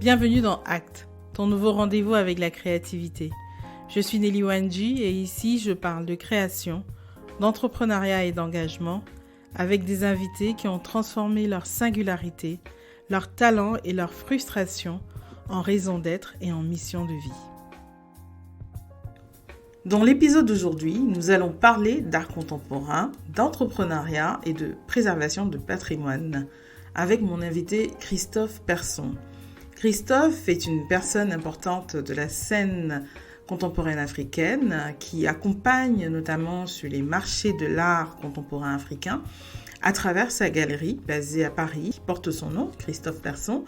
Bienvenue dans Act, ton nouveau rendez-vous avec la créativité. Je suis Nelly Wanji et ici je parle de création, d'entrepreneuriat et d'engagement avec des invités qui ont transformé leur singularité, leur talent et leur frustration en raison d'être et en mission de vie. Dans l'épisode d'aujourd'hui, nous allons parler d'art contemporain, d'entrepreneuriat et de préservation de patrimoine avec mon invité Christophe Persson. Christophe est une personne importante de la scène contemporaine africaine qui accompagne notamment sur les marchés de l'art contemporain africain à travers sa galerie basée à Paris qui porte son nom, Christophe Persson,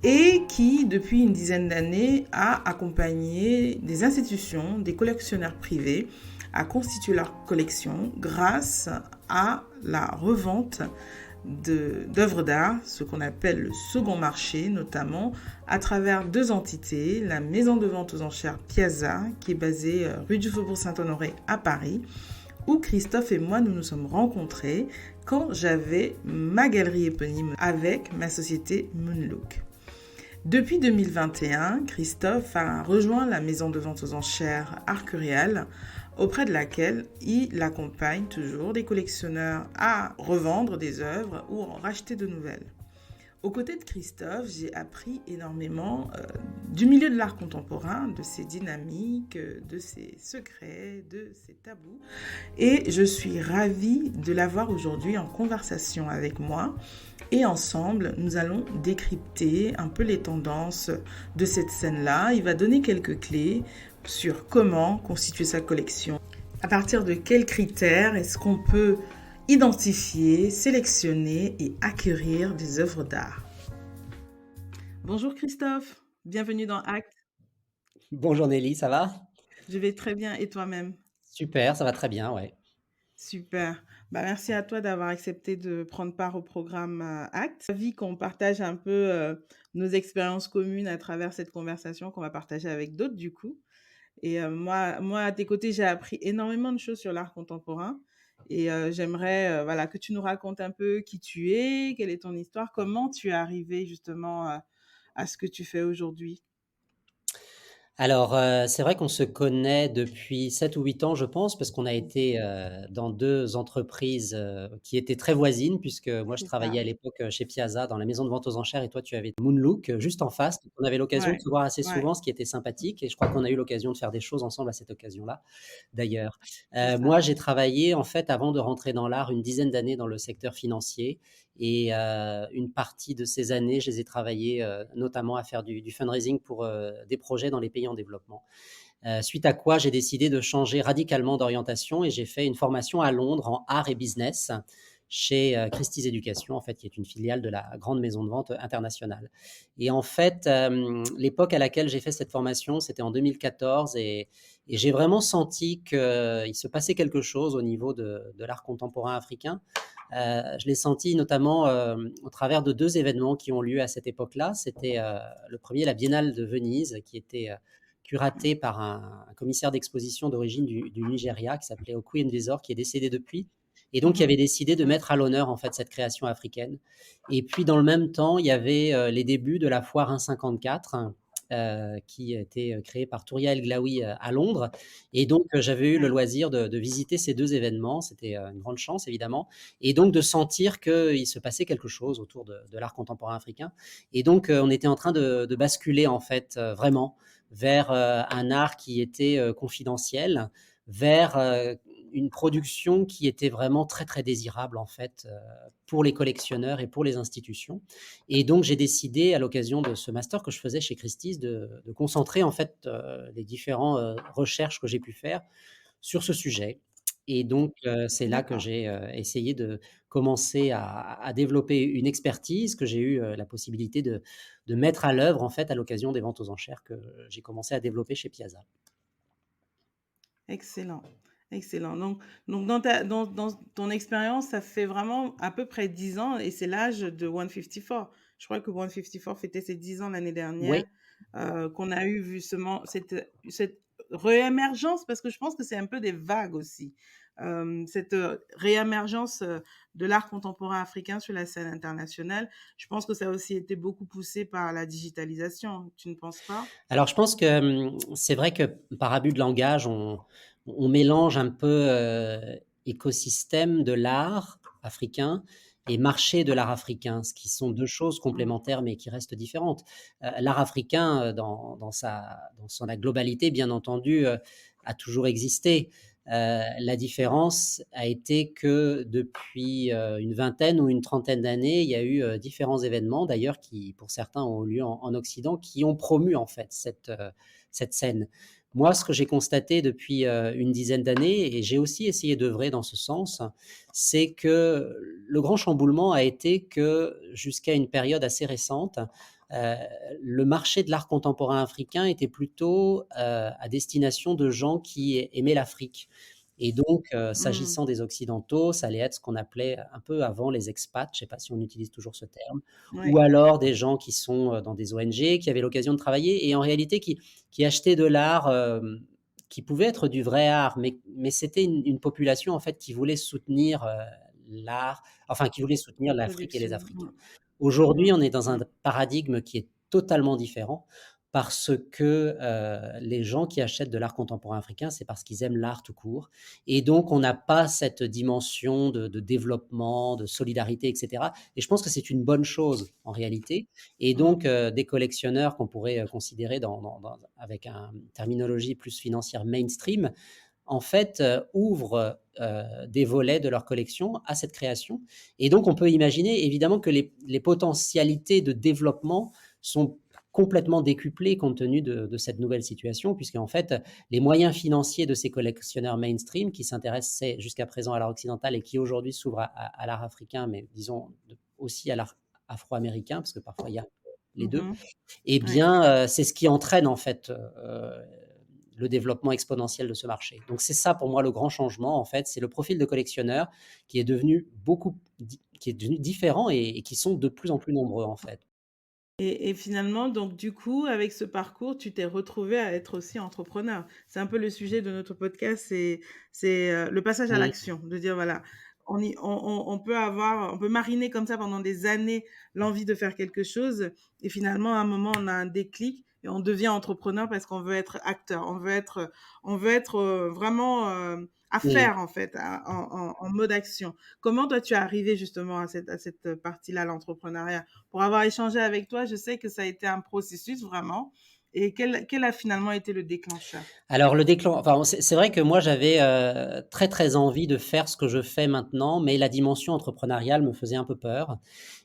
et qui, depuis une dizaine d'années, a accompagné des institutions, des collectionneurs privés à constituer leur collection grâce à la revente d'œuvres d'art, ce qu'on appelle le second marché, notamment à travers deux entités, la maison de vente aux enchères Piazza, qui est basée rue du Faubourg Saint-Honoré à Paris, où Christophe et moi nous nous sommes rencontrés quand j'avais ma galerie éponyme avec ma société Moonlook. Depuis 2021, Christophe a rejoint la maison de vente aux enchères Arcurial, auprès de laquelle il accompagne toujours des collectionneurs à revendre des œuvres ou en racheter de nouvelles. Aux côtés de Christophe, j'ai appris énormément du milieu de l'art contemporain, de ses dynamiques, de ses secrets, de ses tabous. Et je suis ravie de l'avoir aujourd'hui en conversation avec moi. Et ensemble, nous allons décrypter un peu les tendances de cette scène-là. Il va donner quelques clés sur comment constituer sa collection. À partir de quels critères est-ce qu'on peut identifier, sélectionner et acquérir des œuvres d'art. Bonjour Christophe, bienvenue dans Act. Bonjour Nelly, ça va? Je vais très bien et toi-même? Super, ça va très bien, ouais. Super. Merci à toi d'avoir accepté de prendre part au programme Act. Ravi qu'on partage un peu nos expériences communes à travers cette conversation qu'on va partager avec d'autres du coup. Et moi, à tes côtés, j'ai appris énormément de choses sur l'art contemporain. Et j'aimerais que tu nous racontes un peu qui tu es, quelle est ton histoire, comment tu es arrivé justement à ce que tu fais aujourd'hui. Alors, c'est vrai qu'on se connaît depuis 7 ou 8 ans, je pense, parce qu'on a été, dans 2 entreprises, qui étaient très voisines, puisque moi je C'est ça. travaillais à l'époque, chez Piazza, dans la maison de vente aux enchères et toi tu avais Moonlook, juste en face. Donc on avait l'occasion de Ouais, se voir assez ouais, souvent, ce qui était sympathique et je crois qu'on a eu l'occasion de faire des choses ensemble à cette occasion-là, d'ailleurs. c'est ça. Moi j'ai travaillé, en fait, avant de rentrer dans l'art, une dizaine d'années dans le secteur financier et une partie de ces années, je les ai travaillées, notamment à faire du fundraising pour, des projets dans les pays en développement. Suite à quoi j'ai décidé de changer radicalement d'orientation et j'ai fait une formation à Londres en art et business chez Christie's Education, en fait, qui est une filiale de la grande maison de vente internationale. Et en fait, l'époque à laquelle j'ai fait cette formation, c'était en 2014 et j'ai vraiment senti qu'il se passait quelque chose au niveau de l'art contemporain africain. Je l'ai senti notamment au travers de 2 événements qui ont lieu à cette époque-là. C'était le premier, la Biennale de Venise, qui était curaté par un commissaire d'exposition d'origine du Nigeria qui s'appelait Okui Ndezor, qui est décédé depuis, et donc qui Mhm. avait décidé de mettre à l'honneur en fait cette création africaine. Et puis dans le même temps, il y avait les débuts de la foire 154 qui a été créée par Touria El Glaoui à Londres. Et donc j'avais eu le Ouais. loisir de visiter ces 2 événements. C'était une grande chance évidemment, et donc de sentir qu'il se passait quelque chose autour de l'art contemporain africain. Et donc on était en train de basculer en fait vraiment vers un art qui était confidentiel, vers une production qui était vraiment très très désirable en fait pour les collectionneurs et pour les institutions. Et donc j'ai décidé à l'occasion de ce master que je faisais chez Christie's de concentrer en fait les différentes recherches que j'ai pu faire sur ce sujet. Et donc c'est là que D'accord. j'ai essayé de commencer à développer une expertise que j'ai eu la possibilité de mettre à l'œuvre en fait à l'occasion des ventes aux enchères que j'ai commencé à développer chez Piazza. Excellent. Excellent. Donc dans ton expérience, ça fait vraiment à peu près 10 ans et c'est l'âge de 154. Je crois que 154 fêtait ses 10 ans l'année Oui, dernière, qu'on a eu justement cette réémergence parce que je pense que c'est un peu des vagues aussi. cette, réémergence, de l'art contemporain africain sur la scène internationale. Je pense que ça a aussi été beaucoup poussé par la digitalisation, tu ne penses pas? Alors je pense que, c'est vrai que par abus de langage, on mélange un peu, écosystème de l'art africain et marché de l'art africain, ce qui sont 2 choses Mmh. complémentaires, mais qui restent différentes. L'art africain, dans son la globalité, bien entendu, a toujours existé. La différence a été que depuis, une vingtaine ou une trentaine d'années, il y a eu, différents événements d'ailleurs qui, pour certains, ont eu lieu en Occident, qui ont promu en fait cette scène. Moi, ce que j'ai constaté depuis, une dizaine d'années et j'ai aussi essayé d'œuvrer dans ce sens, c'est que le grand chamboulement a été que jusqu'à une période assez récente, heu, le marché de l'art contemporain africain était plutôt, à destination de gens qui aimaient l'Afrique. Et donc, Mmh. s'agissant des occidentaux, ça allait être ce qu'on appelait un peu avant les expats, je ne sais pas si on utilise toujours ce terme, ou Ouais. alors des gens qui sont, dans des ONG, qui avaient l'occasion de travailler et en réalité qui achetaient de l'art, qui pouvait être du vrai art, mais c'était une population en fait qui voulait soutenir, l'art, enfin qui voulait soutenir La l'Afrique et les production. Africains. Mmh. Aujourd'hui, Mmh. on est dans un Mmh. paradigme qui est totalement différent parce que, les gens qui achètent de l'art contemporain africain, c'est parce qu'ils aiment l'art tout court et donc on n'a pas cette dimension de développement, de solidarité et cetera et je pense que c'est une bonne chose en réalité et donc Mmh. des collectionneurs qu'on pourrait, considérer avec une terminologie plus financière mainstream, en fait, ouvrent, des volets de leur collection à cette création et donc on peut imaginer évidemment que les potentialités de développement sont complètement décuplées compte tenu de cette nouvelle situation puisqu'en fait, les moyens financiers de ces collectionneurs mainstream qui s'intéressaient jusqu'à présent à l'art occidental et qui aujourd'hui s'ouvrent à l'art africain, mais disons aussi à l'art afro-américain, parce que parfois il y a les 2. Mmh. Eh Ouais. bien, c'est ce qui entraîne en fait, le développement exponentiel de ce marché. Donc c'est ça pour moi le grand changement en fait, c'est le profil de collectionneur qui est devenu qui est devenu différent et qui sont de plus en plus nombreux en fait. Et finalement, donc du coup, avec ce parcours, tu t'es retrouvé à être aussi entrepreneur. C'est un peu le sujet de notre podcast, le passage à Mmh. l'action, de dire voilà, on peut mariner comme ça pendant des années l'envie de faire quelque chose et finalement à un moment on a un déclic et on devient entrepreneur parce qu'on veut être acteur, on veut être, vraiment, à Mmh. faire en fait, en mode action. Comment toi tu es arrivé justement à cette partie-là, l'entrepreneuriat? Pour avoir échangé avec toi, je sais que ça a été un processus vraiment. Et quel a finalement été le déclencheur? Alors le déclen enfin, c'est vrai que moi j'avais, très, très envie de faire ce que je fais maintenant, mais la dimension entrepreneuriale me faisait un peu peur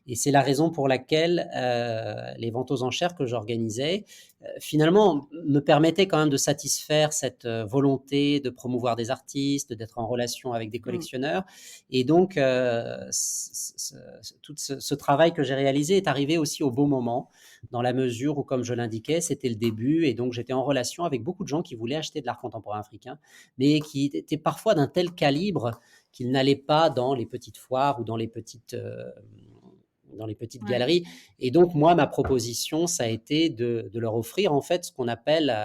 et c'est la raison pour laquelle, les ventes aux enchères que j'organisais, finalement me permettaient quand même de satisfaire cette, volonté de promouvoir des artistes, d'être en relation avec des Mmh. collectionneurs et donc, tout ce travail que j'ai réalisé est arrivé aussi au bon moment dans la mesure où, comme je l'indiquais, c'était le début et donc j'étais en relation avec beaucoup de gens qui voulaient acheter de l'art contemporain africain, mais qui étaient parfois d'un tel calibre qu'ils n'allaient pas dans les petites foires ou dans les petites Ouais. galeries. Et donc, moi, ma proposition, ça a été de leur offrir en fait ce qu'on appelle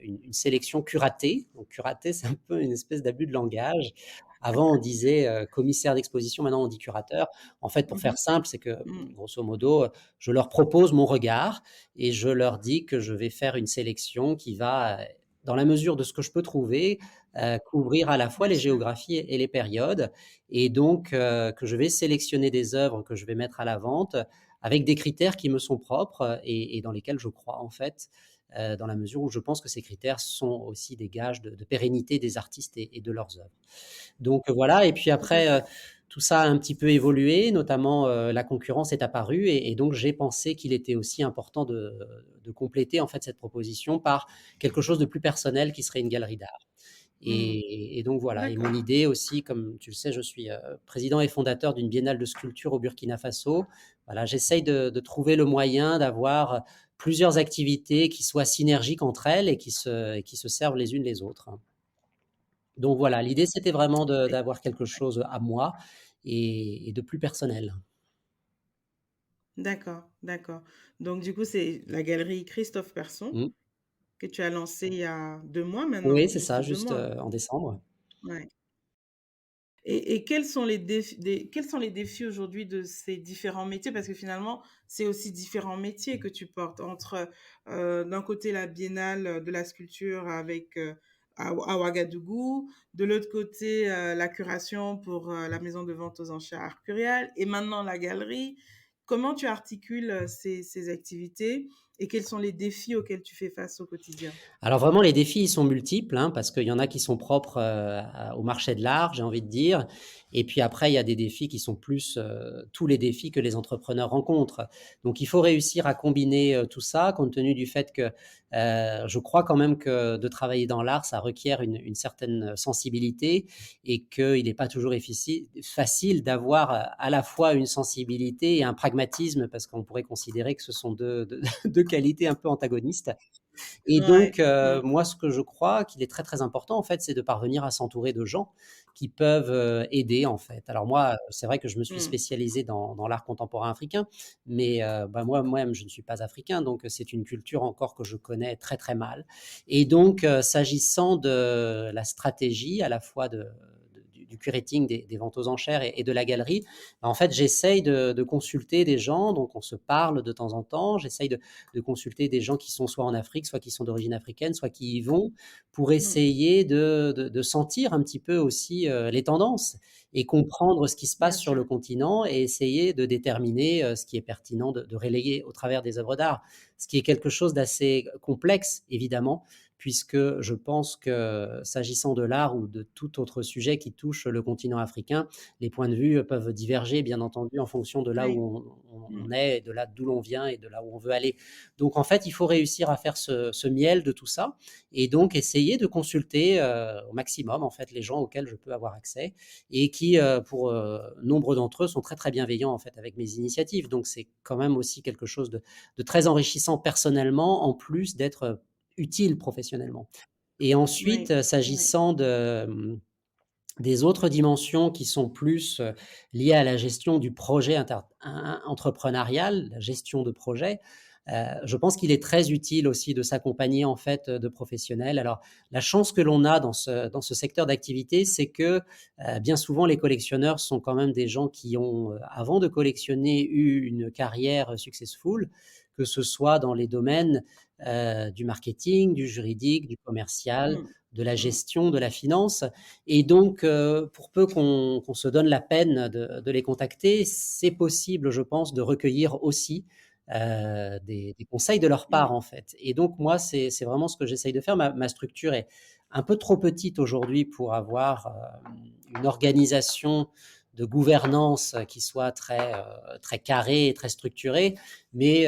une sélection curatée. Donc, curatée, c'est un peu une espèce d'abus de langage. Avant, on disait commissaire d'exposition, maintenant on dit curateur. En fait, pour Mmh mh. faire simple, c'est que, Mmh. grosso modo, je leur propose mon regard et je leur dis que je vais faire une sélection qui va, dans la mesure de ce que je peux trouver, couvrir à la fois Bien les sûr. géographies et les périodes et donc que je vais sélectionner des œuvres que je vais mettre à la vente avec des critères qui me sont propres et dans lesquels je crois en fait, dans la mesure où je pense que ces critères sont aussi des gages de pérennité des artistes et de leurs œuvres. Donc voilà et puis Tout à après, fait. tout ça a un petit peu évolué, notamment, la concurrence est apparue et donc j'ai pensé qu'il était aussi important de compléter en fait cette proposition par quelque chose de plus personnel qui serait une galerie d'art. Mmh. Et donc voilà et mon D'accord. idée aussi, comme tu le sais, je suis, président et fondateur d'une biennale de sculpture au Burkina Faso. Voilà, j'essaye de trouver le moyen d'avoir plusieurs activités qui soient synergiques entre elles et qui se servent les unes les autres. Donc voilà, l'idée c'était vraiment Et d'avoir quelque chose à moi et de plus personnel. d'accord, d'accord. Donc du coup, c'est la galerie Christophe Persson Mmh. que tu as lancée il y a 2 mois Oui, maintenant, c'est juste ça, 2 juste, mois? en décembre. Ouais. Et quels sont les défis aujourd'hui de ces différents métiers? Parce que finalement, c'est aussi différents métiers que tu portes entre, d'un côté la biennale, de la sculpture avec, à Ouagadougou, de l'autre côté, la curation pour, la maison de vente aux enchères Arcurial et maintenant la galerie. Comment tu articules, ces activités et quels sont les défis auxquels tu fais face au quotidien? Alors vraiment, les défis, ils sont multiples, hein, parce qu'il y en a qui sont propres, au marché de l'art, j'ai envie de dire. Et puis après, il y a des défis qui sont plus, tous les défis que les entrepreneurs rencontrent. Donc il faut réussir à combiner, tout ça, compte tenu du fait que, je crois quand même que de travailler dans l'art, ça requiert une certaine sensibilité et qu'il n'est pas toujours facile d'avoir, à la fois une sensibilité et un pragmatisme, parce qu'on pourrait considérer que ce sont 2 qualités un peu antagonistes. Et donc, Ouais. Mmh. moi, ce que je crois qu'il est très, très important, en fait, c'est de parvenir à s'entourer de gens qui peuvent, aider, en fait. Alors moi, c'est vrai que je me suis Mmh. spécialisé dans l'art contemporain africain, mais bah, moi-même, je ne suis pas africain, donc c'est une culture encore que je connais très, très mal. Et donc, s'agissant de la stratégie, à la fois du curating des ventes aux enchères et de la galerie, bah, en fait, j'essaye de consulter des gens, donc on se parle de temps en temps, j'essaye de consulter des gens qui sont soit en Afrique, soit qui sont d'origine africaine, soit qui y vont, pour Mmh. essayer de sentir un petit peu aussi les tendances et comprendre ce qui se Bien passe sur sûr. le continent et essayer de déterminer ce qui est pertinent de relayer au travers des œuvres d'art. Ce qui est quelque chose d'assez complexe, évidemment, puisque je pense que s'agissant de l'art ou de tout autre sujet qui touche le continent africain, les points de vue peuvent diverger, bien entendu, en fonction de là Oui. où Mmh. on est, et de là d'où l'on vient et de là où on veut aller. Donc en fait, il faut réussir à faire ce miel de tout ça et donc essayer de consulter au maximum en fait les gens auxquels je peux avoir accès et qui, pour nombre d'entre eux, sont très très bienveillants en fait avec mes initiatives. Donc c'est quand même aussi quelque chose de très enrichissant personnellement, en plus d'être utile professionnellement. Et ensuite, Oui. Oui. s'agissant des autres dimensions qui sont plus, liées à la gestion du projet entrepreneurial, la gestion de projet, je pense qu'il est très utile aussi de s'accompagner en fait, de professionnels. Alors la chance que l'on a dans ce secteur d'activité, c'est que, bien souvent les collectionneurs sont quand même des gens qui ont, avant de collectionner, eu une carrière successful, que ce soit dans les domaines, du marketing, du juridique, du commercial, Mmh. de la Mmh. gestion, de la finance. Et donc, pour peu qu'on se donne la peine de les contacter, c'est possible, je pense, de recueillir aussi des conseils de leur part, Mmh. en fait. Et donc, moi, c'est vraiment ce que j'essaye de faire. Ma structure est un peu trop petite aujourd'hui pour avoir une organisation de gouvernance qui soit très carrée et très structurée, mais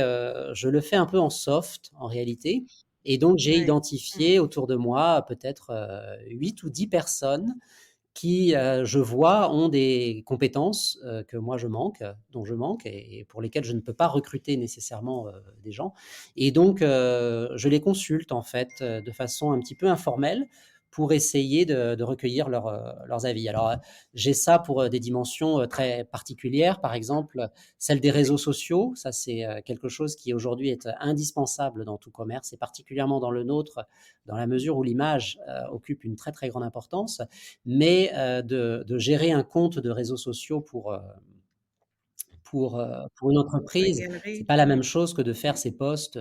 je le fais un peu en soft, en réalité. Et donc, j'ai Ouais. Mmh. identifié autour de moi peut-être 8 ou 10 personnes qui, je vois, ont des compétences que moi je manque, dont je manque et pour lesquelles je ne peux pas recruter nécessairement des gens. Et donc, je les consulte en fait de façon un petit peu informelle pour essayer de recueillir leurs avis. Alors, j'ai ça pour des dimensions très particulières, par exemple celle des réseaux sociaux. Ça, c'est quelque chose qui aujourd'hui est indispensable dans tout commerce et particulièrement dans le nôtre, dans la mesure où l'image occupe une très très grande importance. Mais de gérer un compte de réseaux sociaux pour une La entreprise, c'est galerie. pas la Mmh. même chose que de faire Mmh. ses posts,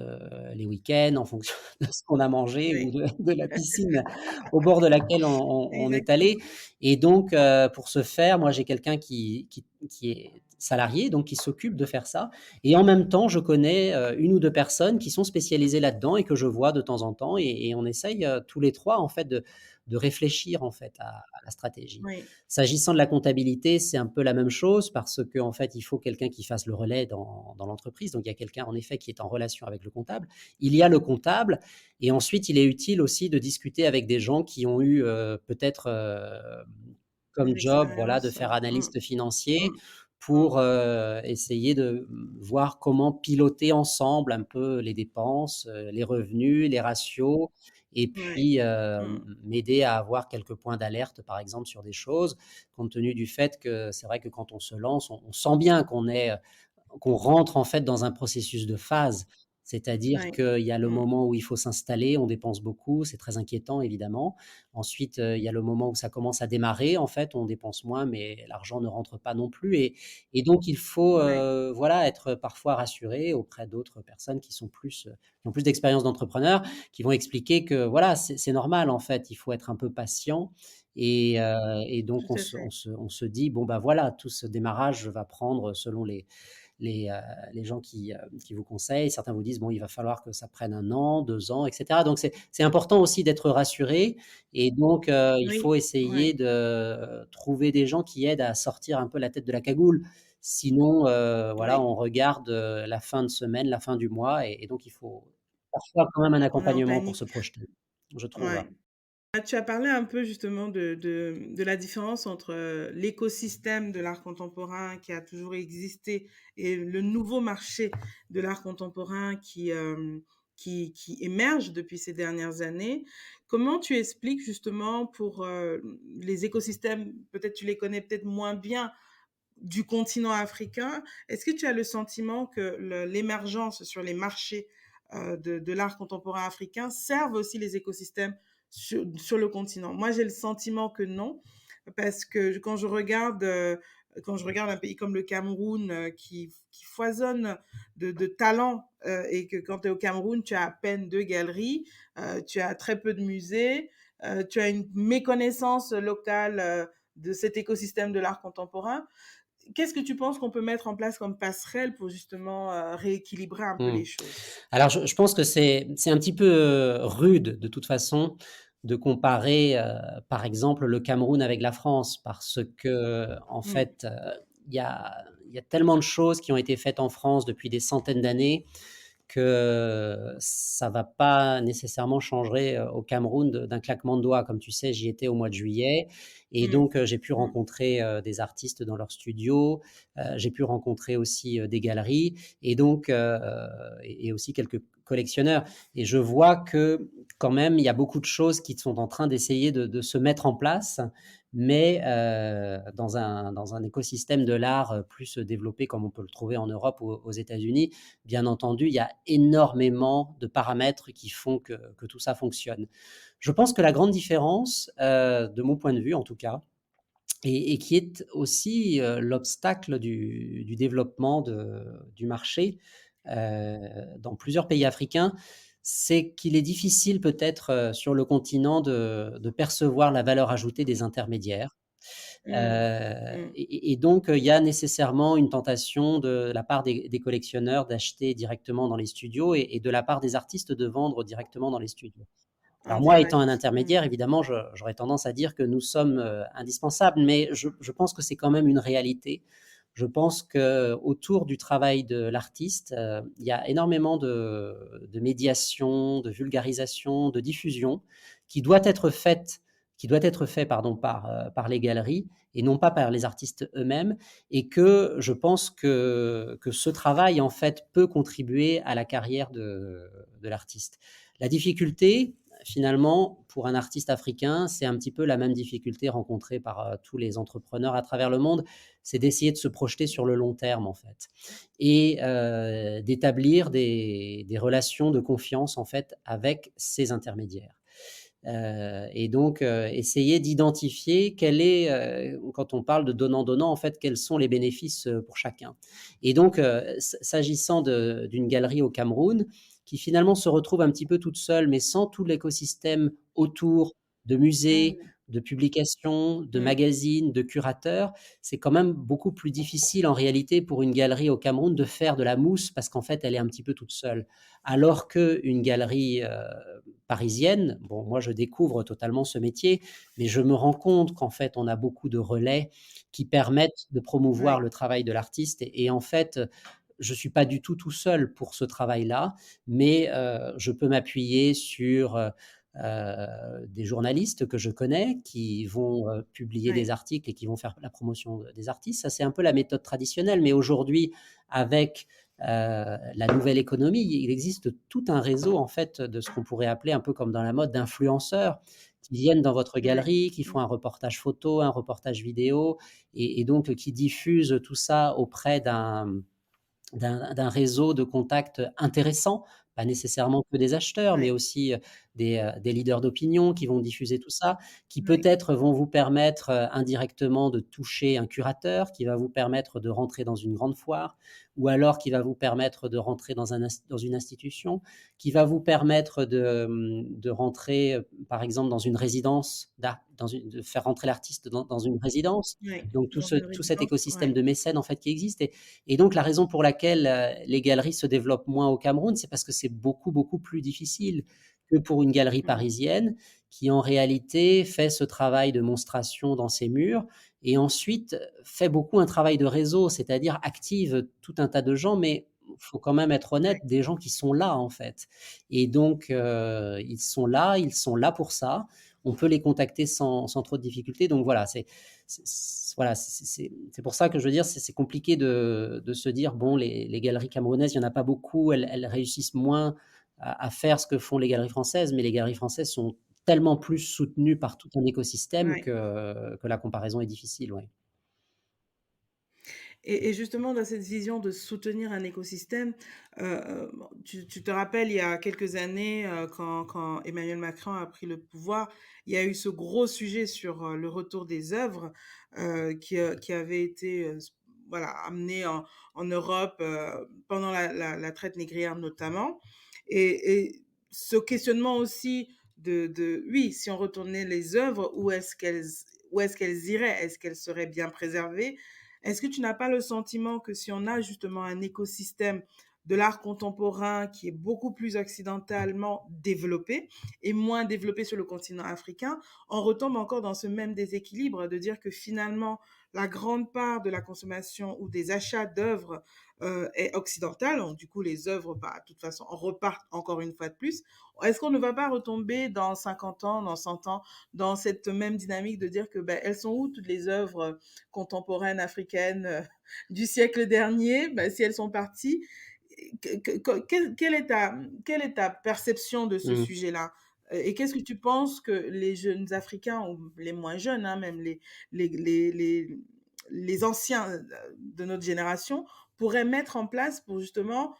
les week-ends en fonction de ce qu'on a mangé ou Oui. de la piscine au bord de laquelle on est allé. Exactement. Et donc pour ce faire, moi j'ai quelqu'un qui est salarié, donc qui s'occupe de faire ça. Et en même temps, je connais, 1 ou 2 personnes qui sont spécialisées là-dedans et que je vois de temps en temps et on essaye, tous les 3 en fait de réfléchir en fait à la stratégie. Oui. S'agissant de la comptabilité, c'est un peu la même chose parce qu'en fait, il faut quelqu'un qui fasse le relais dans l'entreprise. Donc, il y a quelqu'un, en effet, qui est en relation avec le comptable. Il y a le comptable et ensuite, il est utile aussi de discuter avec des gens qui ont eu peut-être comme Une job, voilà, de expérience. faire Mmh. analyste financier Mmh. Mmh. pour essayer de voir comment piloter ensemble un peu les dépenses, les revenus, les ratios et Ouais. puis Mmh. m'aider à avoir quelques points d'alerte, par exemple, sur des choses, compte tenu du fait que c'est vrai que quand on se lance, on sent bien qu'on rentre en fait dans un processus de phase. C'est-à-dire Ouais. qu'il y a le Mmh. moment où il faut s'installer, on dépense beaucoup, c'est très inquiétant évidemment. Ensuite, il y a le moment où ça commence à démarrer, en fait, on dépense moins, mais l'argent ne rentre pas non plus et donc il faut, Ouais. voilà, être parfois rassuré auprès d'autres personnes qui sont plus, qui ont plus d'expérience d'entrepreneurs, qui vont expliquer que voilà, c'est normal en fait, il faut être un peu patient et donc Tout à fait. on se dit: «Bon, bah, voilà, tout ce démarrage va prendre selon les, heu, les gens qui vous conseillent. Certains vous disent: «Bon, il va falloir que ça prenne 1 an, 2 ans» et cetera. Donc c'est important aussi d'être rassuré et donc il Oui. faut essayer Ouais. de trouver des gens qui aident à sortir un peu la tête de la cagoule. Sinon, voilà, Oui. on regarde, la fin de semaine, la fin du mois et donc il faut parfois quand même un On est en accompagnement pour se panique. projeter, je trouve. Ouais. Ah, tu as parlé un peu justement de la différence entre, l'écosystème de l'art contemporain qui a toujours existé et le nouveau marché de l'art contemporain qui émerge depuis ces dernières années. Comment tu expliques justement pour, les écosystèmes, peut-être tu les connais peut-être moins bien, du continent africain? Est-ce que tu as le sentiment que l'émergence sur les marchés de l'art contemporain africain servent aussi les écosystèmes sur le continent? Moi, j'ai le sentiment que non, parce que quand je regarde un pays comme le Cameroun qui foisonne de talents et que quand tu es au Cameroun, tu as à peine deux galeries, tu as très peu de musées, tu as une méconnaissance locale de cet écosystème de l'art contemporain. Qu'est-ce que tu penses qu'on peut mettre en place comme passerelle pour justement, rééquilibrer un peu Mmh. les choses? Alors je pense que c'est un petit peu, rude de toute façon de comparer, par exemple, le Cameroun avec la France parce que en Mmh. fait, il y a tellement de choses qui ont été faites en France depuis des centaines d'années que ça va pas nécessairement changer, au Cameroun d'un claquement de doigts. Comme tu sais, j'y étais au mois de juillet et Mmh. donc j'ai pu Mmh. rencontrer, des artistes dans leurs studios, j'ai pu rencontrer aussi, des galeries et donc et aussi quelques collectionneurs et je vois que quand même, il y a beaucoup de choses qui sont en train d'essayer de se mettre en place, mais dans un écosystème de l'art, plus développé comme on peut le trouver en Europe ou aux États-Unis. Bien entendu, il y a énormément de paramètres qui font que tout ça fonctionne. Je pense que la grande différence, de mon point de vue en tout cas, et qui est aussi, l'obstacle du développement du marché, dans plusieurs pays africains, c'est qu'il est difficile peut-être, sur le continent de percevoir la valeur ajoutée des intermédiaires. Mmh. Mmh. Et donc, il y a nécessairement une tentation de la part des collectionneurs d'acheter directement dans les studios et de la part des artistes de vendre directement dans les studios. En Alors moi, étant un direct. intermédiaire, Mmh. évidemment, j'aurais tendance à dire que nous sommes, indispensables, mais je pense que c'est quand même une réalité. Je pense qu'autour du travail de l'artiste, il y a énormément de médiation, de vulgarisation, de diffusion qui doit être faite qui doit être fait pardon, par les galeries et non pas par les artistes eux-mêmes et que je pense que ce travail, en fait, peut contribuer à la carrière de l'artiste. La difficulté, finalement, pour un artiste africain, c'est un petit peu la même difficulté rencontrée par, tous les entrepreneurs à travers le monde, c'est d'essayer de se projeter sur le long terme, en fait et d'établir des relations de confiance, en fait, avec ces intermédiaires. Et donc essayer d'identifier quel est, quand on parle de donnant-donnant, en fait, quels sont les bénéfices, pour chacun. Et donc s'agissant d'une galerie au Cameroun, qui finalement se retrouve un petit peu toute seule, mais sans tout l'écosystème autour de musées, Mmh. de publications, de Mmh. magazines, de curateurs, c'est quand même beaucoup plus difficile en réalité pour une galerie au Cameroun de faire de la mousse parce qu'en fait elle est un petit peu toute seule. Alors qu'une galerie, parisienne. Bon, moi, je découvre totalement ce métier, mais je me rends compte qu'en fait, on a beaucoup de relais qui permettent de promouvoir Ouais. le travail de l'artiste et en fait, je suis pas du tout tout seul pour ce travail-là, mais je peux m'appuyer sur, des journalistes que je connais qui vont, publier des Ouais. articles et qui vont faire la promotion des artistes. Ça, c'est un peu la méthode traditionnelle, mais aujourd'hui, avec la nouvelle économie, il existe tout un réseau en fait de ce qu'on pourrait appeler un peu comme dans la mode d'influenceurs qui viennent dans votre Ouais. galerie, qui Mmh. font un reportage photo, un reportage vidéo et donc qui diffusent tout ça auprès d'un réseau de contacts intéressant pas nécessairement que des acheteurs, mais Ouais, aussi, des leaders d'opinion qui vont diffuser tout ça, qui ouais, peut-être vont vous permettre, indirectement de toucher un curateur, qui va vous permettre de rentrer dans une grande foire, ou alors qui va vous permettre de rentrer dans une institution, qui va vous permettre de rentrer, par exemple, dans une résidence d'art, de faire rentrer l'artiste dans une résidence. ouais. Donc Dans une tout cet résidence, écosystème ouais. de mécènes, en fait, qui existe, et donc la raison pour laquelle, les galeries se développent moins au Cameroun, c'est parce que c'est beaucoup, beaucoup plus difficile que pour une galerie Mmh. parisienne qui, en réalité, fait ce travail de monstration dans ses murs et ensuite fait beaucoup un travail de réseau, c'est-à-dire active tout un tas de gens, mais il faut quand même être honnête, Ouais, des gens qui sont là, en fait. Et donc, ils sont là pour ça. On peut les contacter sans trop de difficultés. Donc voilà, voilà, c'est pour ça que je veux dire, c'est compliqué de se dire, bon, les galeries camerounaises, il n'y en a pas beaucoup, elles réussissent moins à faire ce que font les galeries françaises, mais les galeries françaises sont tellement plus soutenues par tout un écosystème ouais. que la comparaison est difficile, ouais. Et justement, dans cette vision de soutenir un écosystème, bon, tu te rappelles, il y a quelques années, quand Emmanuel Macron a pris le pouvoir, il y a eu ce gros sujet sur, le retour des œuvres, qui avait été, voilà, amené en Europe, pendant la traite négrière notamment. Et ce questionnement aussi de oui, si on retournait les œuvres, où est-ce qu'elles iraient? Est-ce qu'elles seraient bien préservées? Est-ce que tu n'as pas le sentiment que si on a justement un écosystème de l'art contemporain qui est beaucoup plus occidentalement développé et moins développé sur le continent africain, on retombe encore dans ce même déséquilibre de dire que finalement la grande part de la consommation ou des achats d'œuvres est occidentale. Donc, du coup, les œuvres, bah, de toute façon, repartent encore une fois de plus. Est-ce qu'on ne va pas retomber dans 50 ans, dans 100 ans, dans cette même dynamique de dire que ben, elles sont où toutes les œuvres contemporaines africaines du siècle dernier, ben, si elles sont parties, quelle est ta perception de ce Mmh. sujet-là? Et qu'est-ce que tu penses que les jeunes Africains, ou les moins jeunes, hein, même les, les, les, les anciens de notre génération, pourraient mettre en place pour justement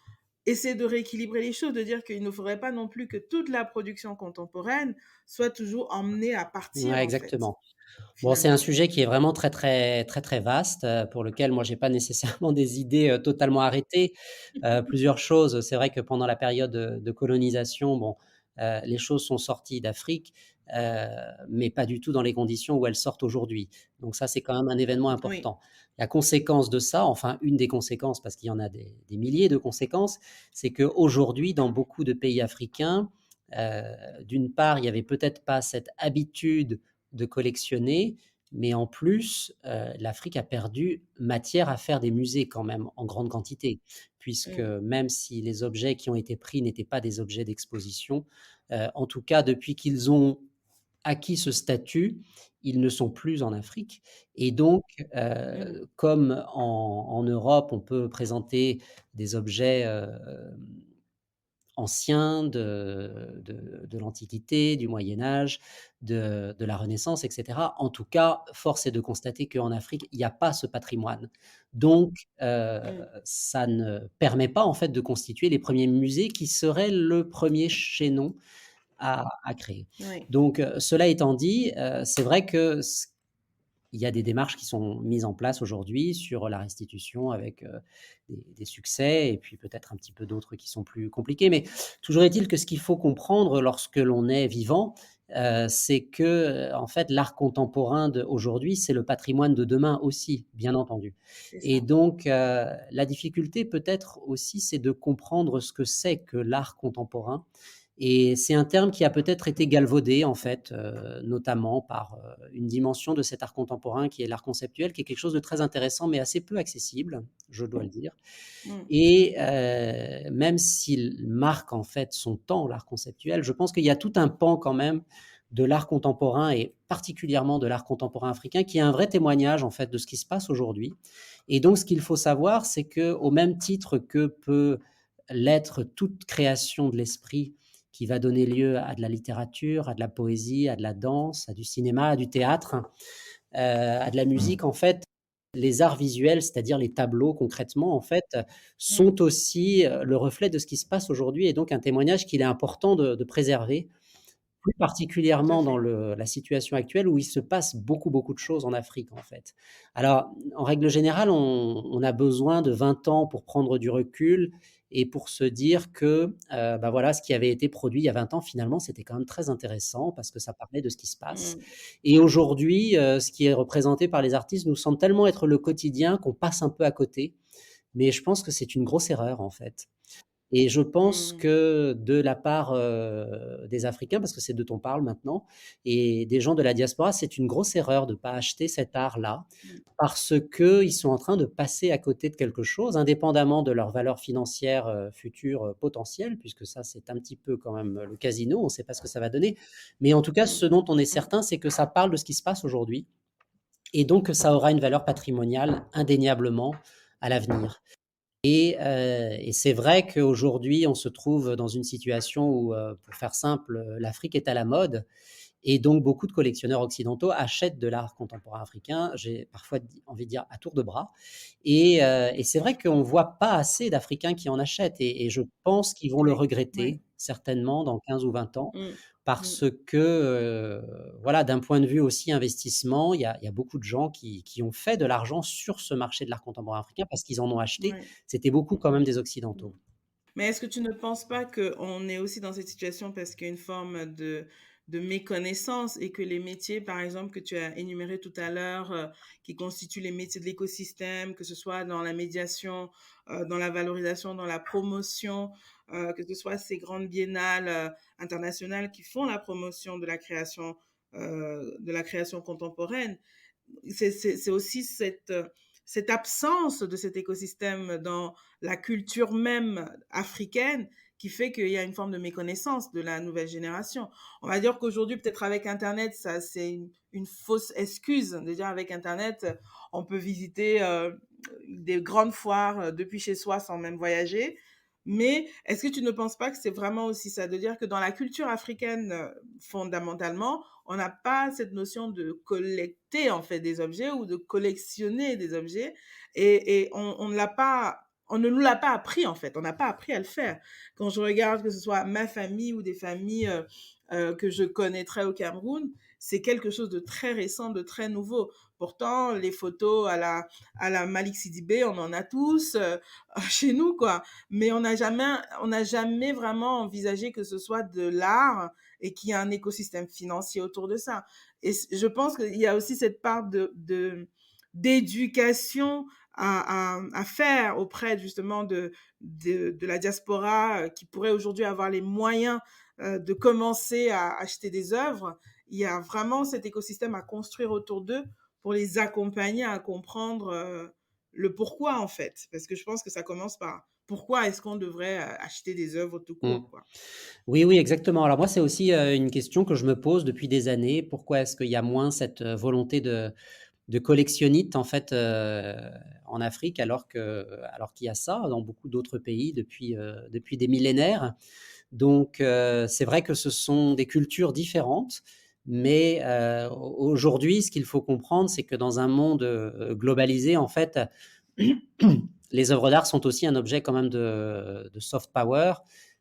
essayer de rééquilibrer les choses, de dire qu'il ne faudrait pas non plus que toute la production contemporaine soit toujours emmenée à partir, Ouais, en fait, exactement. Bon, c'est un finalement. sujet qui est vraiment très, très, très, très vaste, pour lequel moi j'ai pas nécessairement des idées, totalement arrêtées. Plusieurs choses, c'est vrai que pendant la période, de colonisation, bon, les choses sont sorties d'Afrique, heu, mais pas du tout dans les conditions où elles sortent aujourd'hui. Donc ça, c'est quand même un événement Oui. important. La conséquence de ça, enfin une des conséquences, parce qu'il y en a des milliers de conséquences, c'est qu'aujourd'hui, dans beaucoup de pays africains, d'une part, il y avait peut-être pas cette habitude de collectionner, mais en plus, l'Afrique a perdu matière à faire des musées quand même en grande quantité, puisque Mm. même si les objets qui ont été pris n'étaient pas des objets d'exposition, en tout cas depuis qu'ils ont acquis ce statut, ils ne sont plus en Afrique et donc Mm. comme en Europe, on peut présenter des objets, anciens de l'Antiquité, du Moyen Âge, de la Renaissance, et cetera. En tout cas, force est de constater qu'en Afrique, il y a pas ce patrimoine. Donc, Mm. ça ne permet pas, en fait, de constituer les premiers musées qui seraient le premier chaînon à créer. Oui. Donc, cela étant dit, c'est vrai que il y a des démarches qui sont mises en place aujourd'hui sur la restitution avec, des succès et puis peut-être un petit peu d'autres qui sont plus compliqués. Mais toujours est-il que ce qu'il faut comprendre lorsque l'on est vivant, c'est que, en fait, l'art contemporain d'aujourd'hui, c'est le patrimoine de demain aussi, bien entendu. C'est Et ça. donc, la difficulté peut-être aussi, c'est de comprendre ce que c'est que l'art contemporain et c'est un terme qui a peut-être été galvaudé en fait, notamment par, une dimension de cet art contemporain qui est l'art conceptuel, qui est quelque chose de très intéressant, mais assez peu accessible, je dois le dire. Mm. Et même s'il marque en fait son temps, l'art conceptuel, je pense qu'il y a tout un pan quand même de l'art contemporain et particulièrement de l'art contemporain africain qui est un vrai témoignage en fait de ce qui se passe aujourd'hui. Et donc ce qu'il faut savoir, c'est qu'au même titre que peut l'être toute création de l'esprit qui va donner lieu à de la littérature, à de la poésie, à de la danse, à du cinéma, à du théâtre, à de la musique en fait, Les arts visuels, c'est-à-dire les tableaux concrètement, en fait, Mmh. sont aussi, le reflet de ce qui se passe aujourd'hui et donc un témoignage qu'il est important de préserver, plus Tout à particulièrement dans fait. la situation actuelle où il se passe beaucoup, beaucoup de choses en Afrique, en fait. Alors, en règle générale, on a besoin de 20 ans pour prendre du recul et pour se dire que, bah, voilà, ce qui avait été produit il y a 20 ans, finalement, c'était quand même très intéressant parce que ça parlait de ce qui se passe. Mmh. Et aujourd'hui, ce qui est représenté par les artistes nous semble tellement être le quotidien qu'on passe un peu à côté. Mais je pense que c'est une grosse erreur, en fait. Et je pense Mmh. que de la part, des Africains, parce que c'est d'eux on parle maintenant, et des gens de la diaspora, c'est une grosse erreur de ne pas acheter cet art-là, Mmh. parce qu'ils sont en train de passer à côté de quelque chose, indépendamment de leur valeur financière, future, potentielle, puisque ça, c'est un petit peu quand même le casino, on ne sait pas ce que ça va donner. Mais en tout cas, Mmh. ce dont on est Mmh. certain, c'est que ça parle de ce qui se passe aujourd'hui et donc que ça aura une valeur patrimoniale indéniablement à l'avenir. Et c'est vrai qu'aujourd'hui, on se trouve dans une situation où, pour faire simple, l'Afrique est à la mode et donc beaucoup de collectionneurs occidentaux achètent de l'art contemporain africain, j'ai parfois envie de dire à tour de bras. Et c'est vrai qu'on ne voit pas assez d'Africains qui en achètent et je pense qu'ils vont le Oui, oui. regretter certainement dans 15 ou 20 ans Mmh. Mmh. parce que, voilà, d'un point de vue aussi investissement, il y a beaucoup de gens qui ont fait de l'argent sur ce marché de l'art contemporain africain parce qu'ils en ont acheté. Ouais. C'était beaucoup quand même des Mmh. occidentaux. Mais est-ce que tu ne penses pas qu'on est aussi dans cette situation parce qu'il y a une forme de méconnaissance et que les métiers, par exemple, que tu as énumérés tout à l'heure, qui constituent les métiers de l'écosystème, que ce soit dans la médiation, dans la valorisation, dans la promotion, que ce soit ces grandes biennales internationales qui font la promotion de la création contemporaine, c'est aussi cette absence de cet écosystème dans la culture même africaine qui fait qu'il y a une forme de méconnaissance de la nouvelle génération. On va dire qu'aujourd'hui, peut-être avec Internet, ça c'est une fausse excuse. Déjà avec Internet, on peut visiter des grandes foires depuis chez soi sans même voyager. Mais est-ce que tu ne penses pas que c'est vraiment aussi ça, de dire que dans la culture africaine, fondamentalement, on n'a pas cette notion de collecter en fait des objets ou de collectionner des objets et on ne l'a pas on ne nous l'a pas appris en fait, on n'a pas appris à le faire. Quand je regarde que ce soit ma famille ou des familles que je connaîtrais au Cameroun, c'est quelque chose de très récent, de très nouveau. Pourtant, les photos à la Malik Sidibé, on en a tous chez nous, quoi. Mais on n'a jamais vraiment envisagé que ce soit de l'art et qu'il y a un écosystème financier autour de ça. Et je pense qu'il y a aussi cette part d'éducation à faire auprès justement de la diaspora qui pourrait aujourd'hui avoir les moyens de commencer à acheter des œuvres. Il y a vraiment cet écosystème à construire autour d'eux pour les accompagner à comprendre le pourquoi en fait. Parce que je pense que ça commence par pourquoi est-ce qu'on devrait acheter des œuvres tout Mmh. court, quoi. Oui, oui, exactement. Alors moi, c'est aussi, une question que je me pose depuis des années. Pourquoi est-ce qu'il y a moins cette, volonté de collectionnite en fait, en Afrique alors qu'il y a ça dans beaucoup d'autres pays depuis des millénaires? Donc c'est vrai que ce sont des cultures différentes, mais aujourd'hui, ce qu'il faut comprendre, c'est que dans un monde, globalisé, en fait, les œuvres d'art sont aussi un objet quand même de soft power,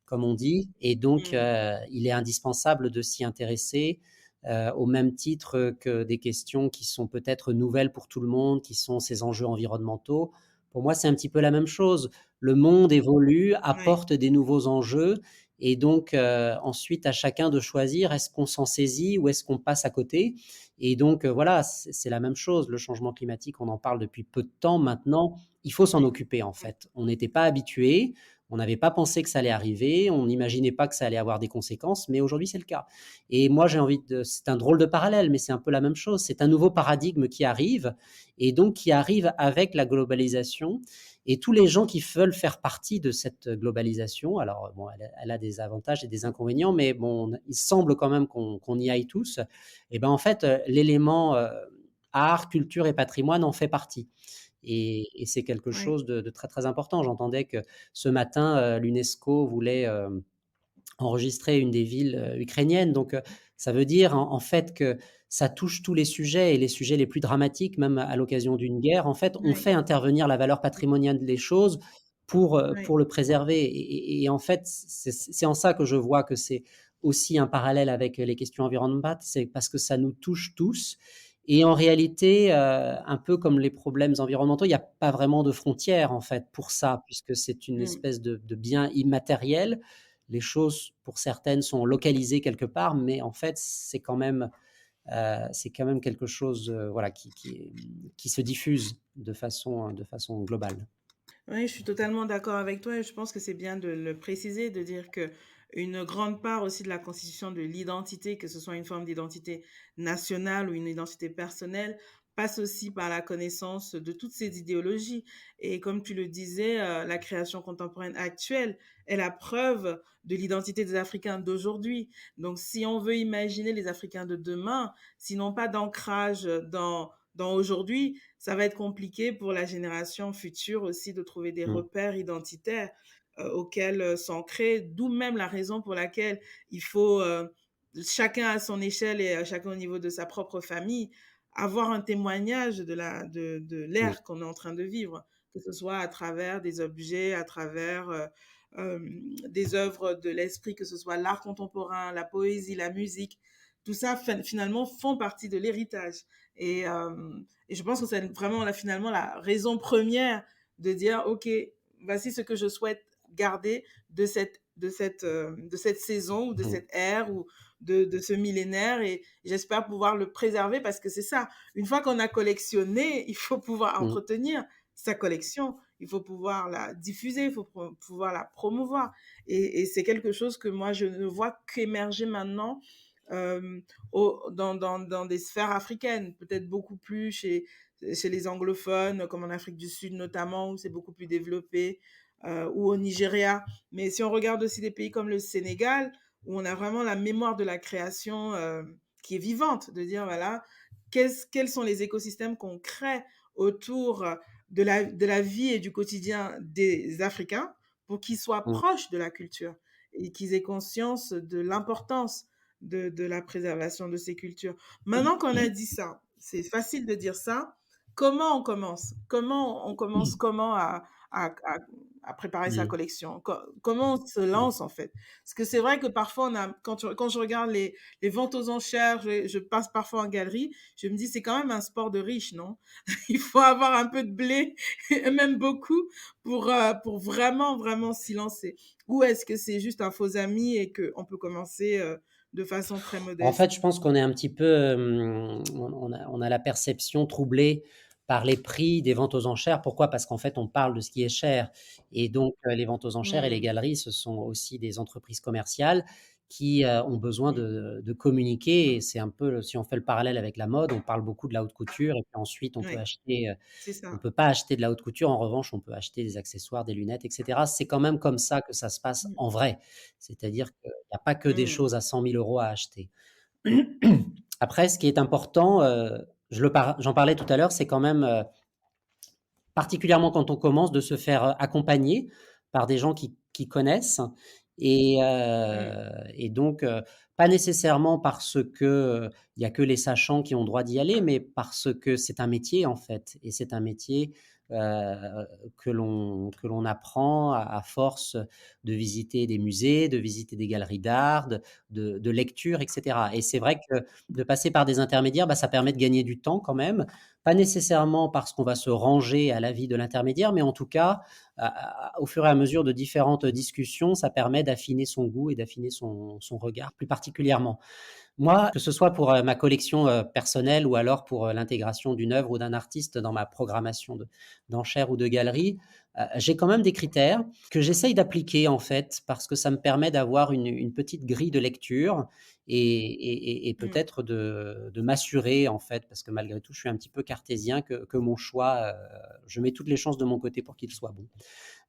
comme on dit, et donc Mm, il est indispensable de s'y intéresser au même titre que des questions qui sont peut-être nouvelles pour tout le monde, qui sont ces enjeux environnementaux. Pour moi, c'est un petit peu la même chose. Le monde évolue, ouais, apporte des nouveaux enjeux, et donc ensuite à chacun de choisir est-ce qu'on s'en saisit ou est-ce qu'on passe à côté. Et donc voilà, c'est la même chose. Le changement climatique, on en parle depuis peu de temps maintenant. Il faut s'en ouais, occuper en fait. On n'était pas habitué, on n'avait pas pensé que ça allait arriver, on n'imaginait pas que ça allait avoir des conséquences, mais aujourd'hui c'est le cas. Et moi j'ai envie de, c'est un drôle de parallèle, mais c'est un peu la même chose. C'est un nouveau paradigme qui arrive, et donc qui arrive avec la globalisation. Et tous les gens qui veulent faire partie de cette globalisation, alors bon, elle a des avantages et des inconvénients, mais bon, il semble quand même qu'on y aille tous. Et ben en fait, l'élément art, culture et patrimoine en fait partie. Et c'est quelque ouais. chose de très très important. J'entendais que ce matin, l'UNESCO voulait enregistrer une des villes ukrainiennes. Donc Ça veut dire en fait que ça touche tous les sujets et les sujets les plus dramatiques, même à l'occasion d'une guerre. En fait, on Oui, fait intervenir la valeur patrimoniale des choses pour oui, le préserver et en fait, c'est en ça que je vois que c'est aussi un parallèle avec les questions environnementales, c'est parce que ça nous touche tous et en réalité, un peu comme les problèmes environnementaux, il y a pas vraiment de frontières, en fait, pour ça, puisque c'est une mmh. espèce de bien immatériel. Les choses, pour certaines, sont localisées quelque part, mais en fait, c'est quand même quelque chose, voilà, qui se diffuse de façon globale. Oui, je suis totalement d'accord avec toi et je pense que c'est bien de le préciser, de dire que une grande part aussi de la constitution de l'identité, que ce soit une forme d'identité nationale ou une identité personnelle, passe aussi par la connaissance de toutes ces idéologies. Et comme tu le disais, la création contemporaine actuelle est la preuve de l'identité des Africains d'aujourd'hui. Donc, si on veut imaginer les Africains de demain, s'ils n'ont pas d'ancrage dans aujourd'hui, ça va être compliqué pour la génération future aussi de trouver des Mmh. repères identitaires auxquels s'ancrer, d'où même la raison pour laquelle il faut, chacun à son échelle et chacun au niveau de sa propre famille, avoir un témoignage de Oui. l'ère qu'on est en train de vivre, que ce soit à travers des objets, à travers des œuvres de l'esprit, que ce soit l'art contemporain, la poésie, la musique. Tout ça, finalement, font partie de l'héritage. Et je pense que c'est vraiment finalement la raison première de dire, OK, voici ce que je souhaite garder de cette saison ou de Mmh. cette ère ou de ce millénaire et j'espère pouvoir le préserver parce que c'est ça. Une fois qu'on a collectionné, il faut pouvoir Mmh. entretenir sa collection, il faut pouvoir la diffuser, il faut pouvoir la promouvoir. Et c'est quelque chose que moi, je ne vois qu'émerger maintenant euh, dans des sphères africaines, peut-être beaucoup plus chez les anglophones, comme en Afrique du Sud notamment, où c'est beaucoup plus développé, ou au Nigeria. Mais si on regarde aussi des pays comme le Sénégal, où on a vraiment la mémoire de la création qui est vivante, de dire, voilà, quels sont les écosystèmes qu'on crée autour de la vie et du quotidien des Africains pour qu'ils soient Mmh. proches de la culture et qu'ils aient conscience de l'importance de la préservation de ces cultures. Maintenant qu'on a dit ça, c'est facile de dire ça. Comment on commence? Comment on commence comment à, à préparer sa Mmh. collection? Comment on se Mmh. lance en fait? Parce que c'est vrai que parfois, quand je regarde les ventes aux enchères, je passe parfois en galerie, je me dis c'est quand même un sport de riche, non? Il faut avoir un peu de blé, et même beaucoup, pour vraiment, vraiment s'y lancer. Ou est-ce que c'est juste un faux ami et qu'on peut commencer de façon très En fait, modeste? je pense qu'on est un petit peu, on a la perception troublée par les prix des ventes aux enchères. Pourquoi? Parce qu'en fait, on parle de ce qui est cher et donc les ventes aux enchères et les Hmm, galeries, ce sont aussi des entreprises commerciales qui, ont besoin hmm, de communiquer et c'est un peu si on fait le parallèle avec la mode, on parle beaucoup de la haute couture et puis ensuite oui, c'est on ça. peut pas acheter de la haute couture. En revanche, on peut acheter des accessoires, des lunettes et cetera. C'est quand même comme ça que ça se passe Hmm, en vrai. C'est-à-dire qu'il y a pas que des hmm, choses à 100 000 € à acheter. Après, ce qui est important, j'en parlais tout à l'heure, c'est quand même, particulièrement quand on commence, de se faire, accompagner par des gens qui connaissent hmm, et donc, pas nécessairement parce que, il y a que les sachants qui ont droit d'y aller, mais parce que c'est un métier, en fait et c'est un métier, que l'on apprend à force de visiter des musées, de visiter des galeries d'art, de lecture et cetera et c'est vrai que de passer par des intermédiaires, bah, ça permet de gagner du temps quand même, pas nécessairement parce qu'on va se ranger à l'avis de l'intermédiaire, mais en tout cas, au fur et à mesure de différentes discussions, ça permet d'affiner son goût et d'affiner son regard plus particulièrement. Moi, que ce soit pour ma collection personnelle ou alors pour l'intégration d'une œuvre ou d'un artiste dans ma programmation d'enchères ou de galeries, j'ai quand même des critères que j'essaye d'appliquer en fait, parce que ça me permet d'avoir une petite grille de lecture et hmm. peut-être de m'assurer en fait, parce que malgré tout, je suis un petit peu cartésien, que mon choix, je mets toutes les chances de mon côté pour qu'il soit bon.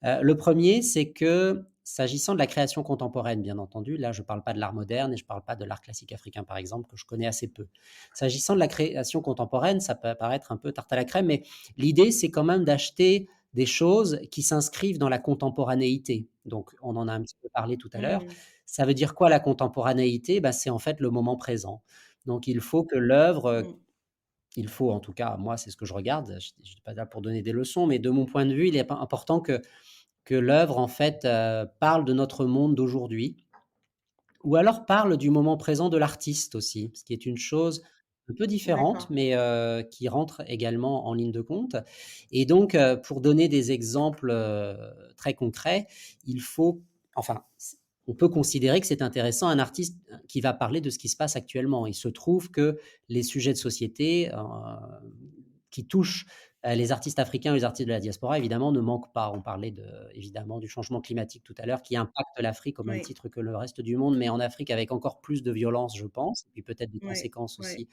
Le premier, c'est que, s'agissant de la création contemporaine, bien entendu, là je ne parle pas de l'art moderne et je ne parle pas de l'art classique africain, par exemple, que je connais assez peu. S'agissant de la création contemporaine, ça peut paraître un peu tarte à la crème, mais l'idée, c'est quand même d'acheter des choses qui s'inscrivent dans la contemporanéité. Donc, on en a un petit peu parlé tout à l'heure. Hmm. Ça veut dire quoi la contemporanéité? Bah, c'est en fait le moment présent. Donc il faut que l'œuvre, Mmh. il faut en tout cas, moi c'est ce que je regarde, je ne suis pas là pour donner des leçons, mais de mon point de vue, il est important que l'œuvre en fait, parle de notre monde d'aujourd'hui ou alors parle du moment présent de l'artiste aussi, ce qui est une chose un peu différente, D'accord. mais qui rentre également en ligne de compte. Et donc, pour donner des exemples, très concrets, il faut enfin, on peut considérer que c'est intéressant un artiste qui va parler de ce qui se passe actuellement. Il se trouve que les sujets de société, qui touchent, les artistes africains et les artistes de la diaspora, évidemment, ne manquent pas. On parlait évidemment du changement climatique tout à l'heure qui impacte l'Afrique au même Oui, titre que le reste du monde, mais en Afrique avec encore plus de violence, je pense, et puis peut-être des oui, conséquences oui, aussi,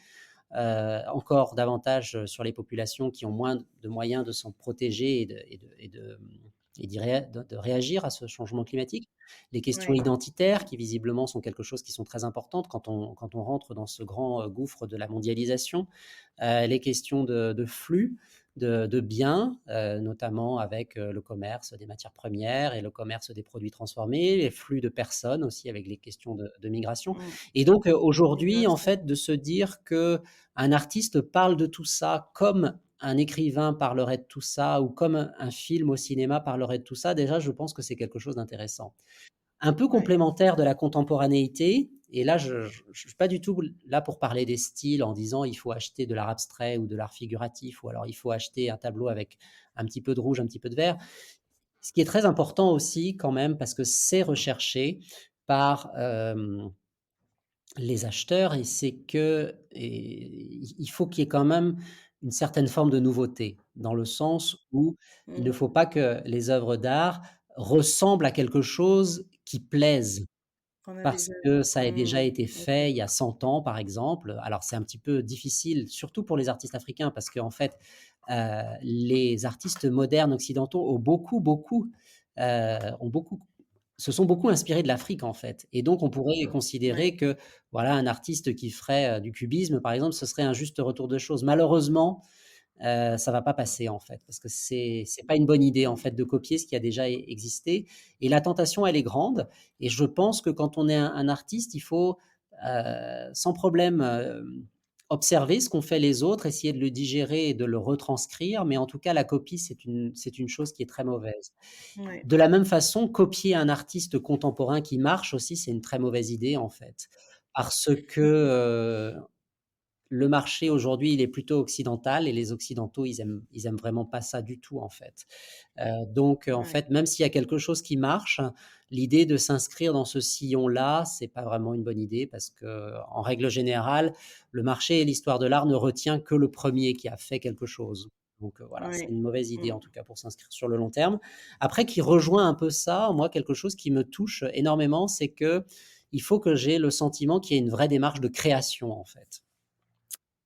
encore davantage, sur les populations qui ont moins de moyens de s'en protéger et de réagir à ce changement climatique. Les questions oui. identitaires qui visiblement sont quelque chose qui sont très importantes quand on rentre dans ce grand, gouffre de la mondialisation. Les questions de flux de biens, notamment avec, le commerce des matières premières et le commerce des produits transformés, les flux de personnes aussi avec les questions de migration. Mmh. Et donc, aujourd'hui, en Migration. fait, de se dire qu'un artiste parle de tout ça comme un écrivain parlerait de tout ça ou comme un film au cinéma parlerait de tout ça, déjà, je pense que c'est quelque chose d'intéressant. Un peu Ouais. complémentaire de la contemporanéité et là je suis pas du tout là pour parler des styles en disant: «Il faut acheter de l'art abstrait ou de l'art figuratif» ou alors «Il faut acheter un tableau avec un petit peu de rouge, un petit peu de vert». Ce qui est très important aussi quand même parce que c'est recherché par, les acheteurs et c'est que il faut qu'il y ait quand même une certaine forme de nouveauté, dans le sens où il ne Mmh. faut pas que les œuvres d'art ressemblent à quelque chose qui plaise. Qu'on a Parce déjà que vu. ça a déjà Mmh. été OK. fait il y a 100 ans, par exemple. Alors c'est un petit peu difficile, surtout pour les artistes africains, parce qu'en fait, les artistes modernes occidentaux ont beaucoup se sont beaucoup inspirés de l'Afrique, en fait. Et donc on pourrait Ouais. considérer que, voilà, un artiste qui ferait, du cubisme, par exemple, ce serait un juste retour de choses. Malheureusement, ça va pas passer en fait, parce que c'est pas une bonne idée en Mmh. fait de copier ce qui a déjà existé et la tentation elle est grande et je pense que quand on est un artiste, il faut, sans problème, observer ce qu'ont fait les autres, essayer de le digérer et de le retranscrire, mais en tout cas la copie c'est une chose qui est très mauvaise. Ouais. De la même façon, copier un artiste contemporain qui marche aussi, c'est une très mauvaise idée en fait. Parce que, le marché aujourd'hui, il est plutôt occidental et les occidentaux, ils aiment vraiment pas ça du tout, en fait. Donc, en Ouais. fait, même s'il y a quelque chose qui marche, l'idée de s'inscrire dans ce sillon-là, c'est pas vraiment une bonne idée parce qu'en règle générale, le marché et l'histoire de l'art ne retient que le premier qui a fait quelque chose. Donc, voilà, c'est Ouais. une mauvaise idée, Mmh. en tout cas, pour s'inscrire sur le long terme. Après, qui rejoint un peu ça, moi, quelque chose qui me touche énormément, c'est qu'il faut que j'ai le sentiment qu'il y ait une vraie démarche de création, en fait.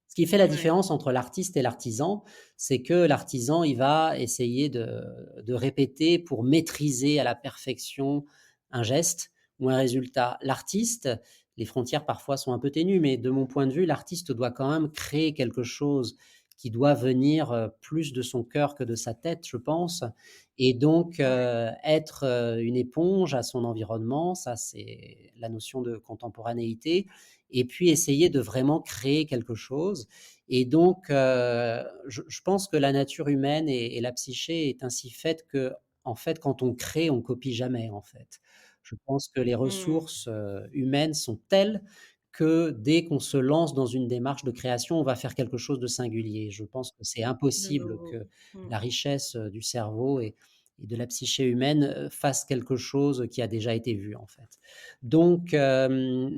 Ce qui fait la Ouais. différence entre l'artiste et l'artisan, c'est que l'artisan, il va essayer de répéter pour maîtriser à la perfection un geste ou un résultat. L'artiste, les frontières parfois sont un peu ténues, mais de mon point de vue, l'artiste doit quand même créer quelque chose qui doit venir, plus de son cœur que de sa tête, je pense et donc Ouais. être, une éponge à son environnement, ça c'est la notion de contemporanéité et puis essayer de vraiment créer quelque chose et donc je pense que la nature humaine et la psyché est ainsi faite que, en fait, quand on crée, on copie jamais, en fait. Je pense que les Mmh. ressources, humaines sont telles que dès qu'on se lance dans une démarche de création, on va faire quelque chose de singulier. Je pense que c'est De impossible nouveau. que Mmh. la richesse, du cerveau et de la psyché humaine, fasse quelque chose qui a déjà été vu, en fait. Donc,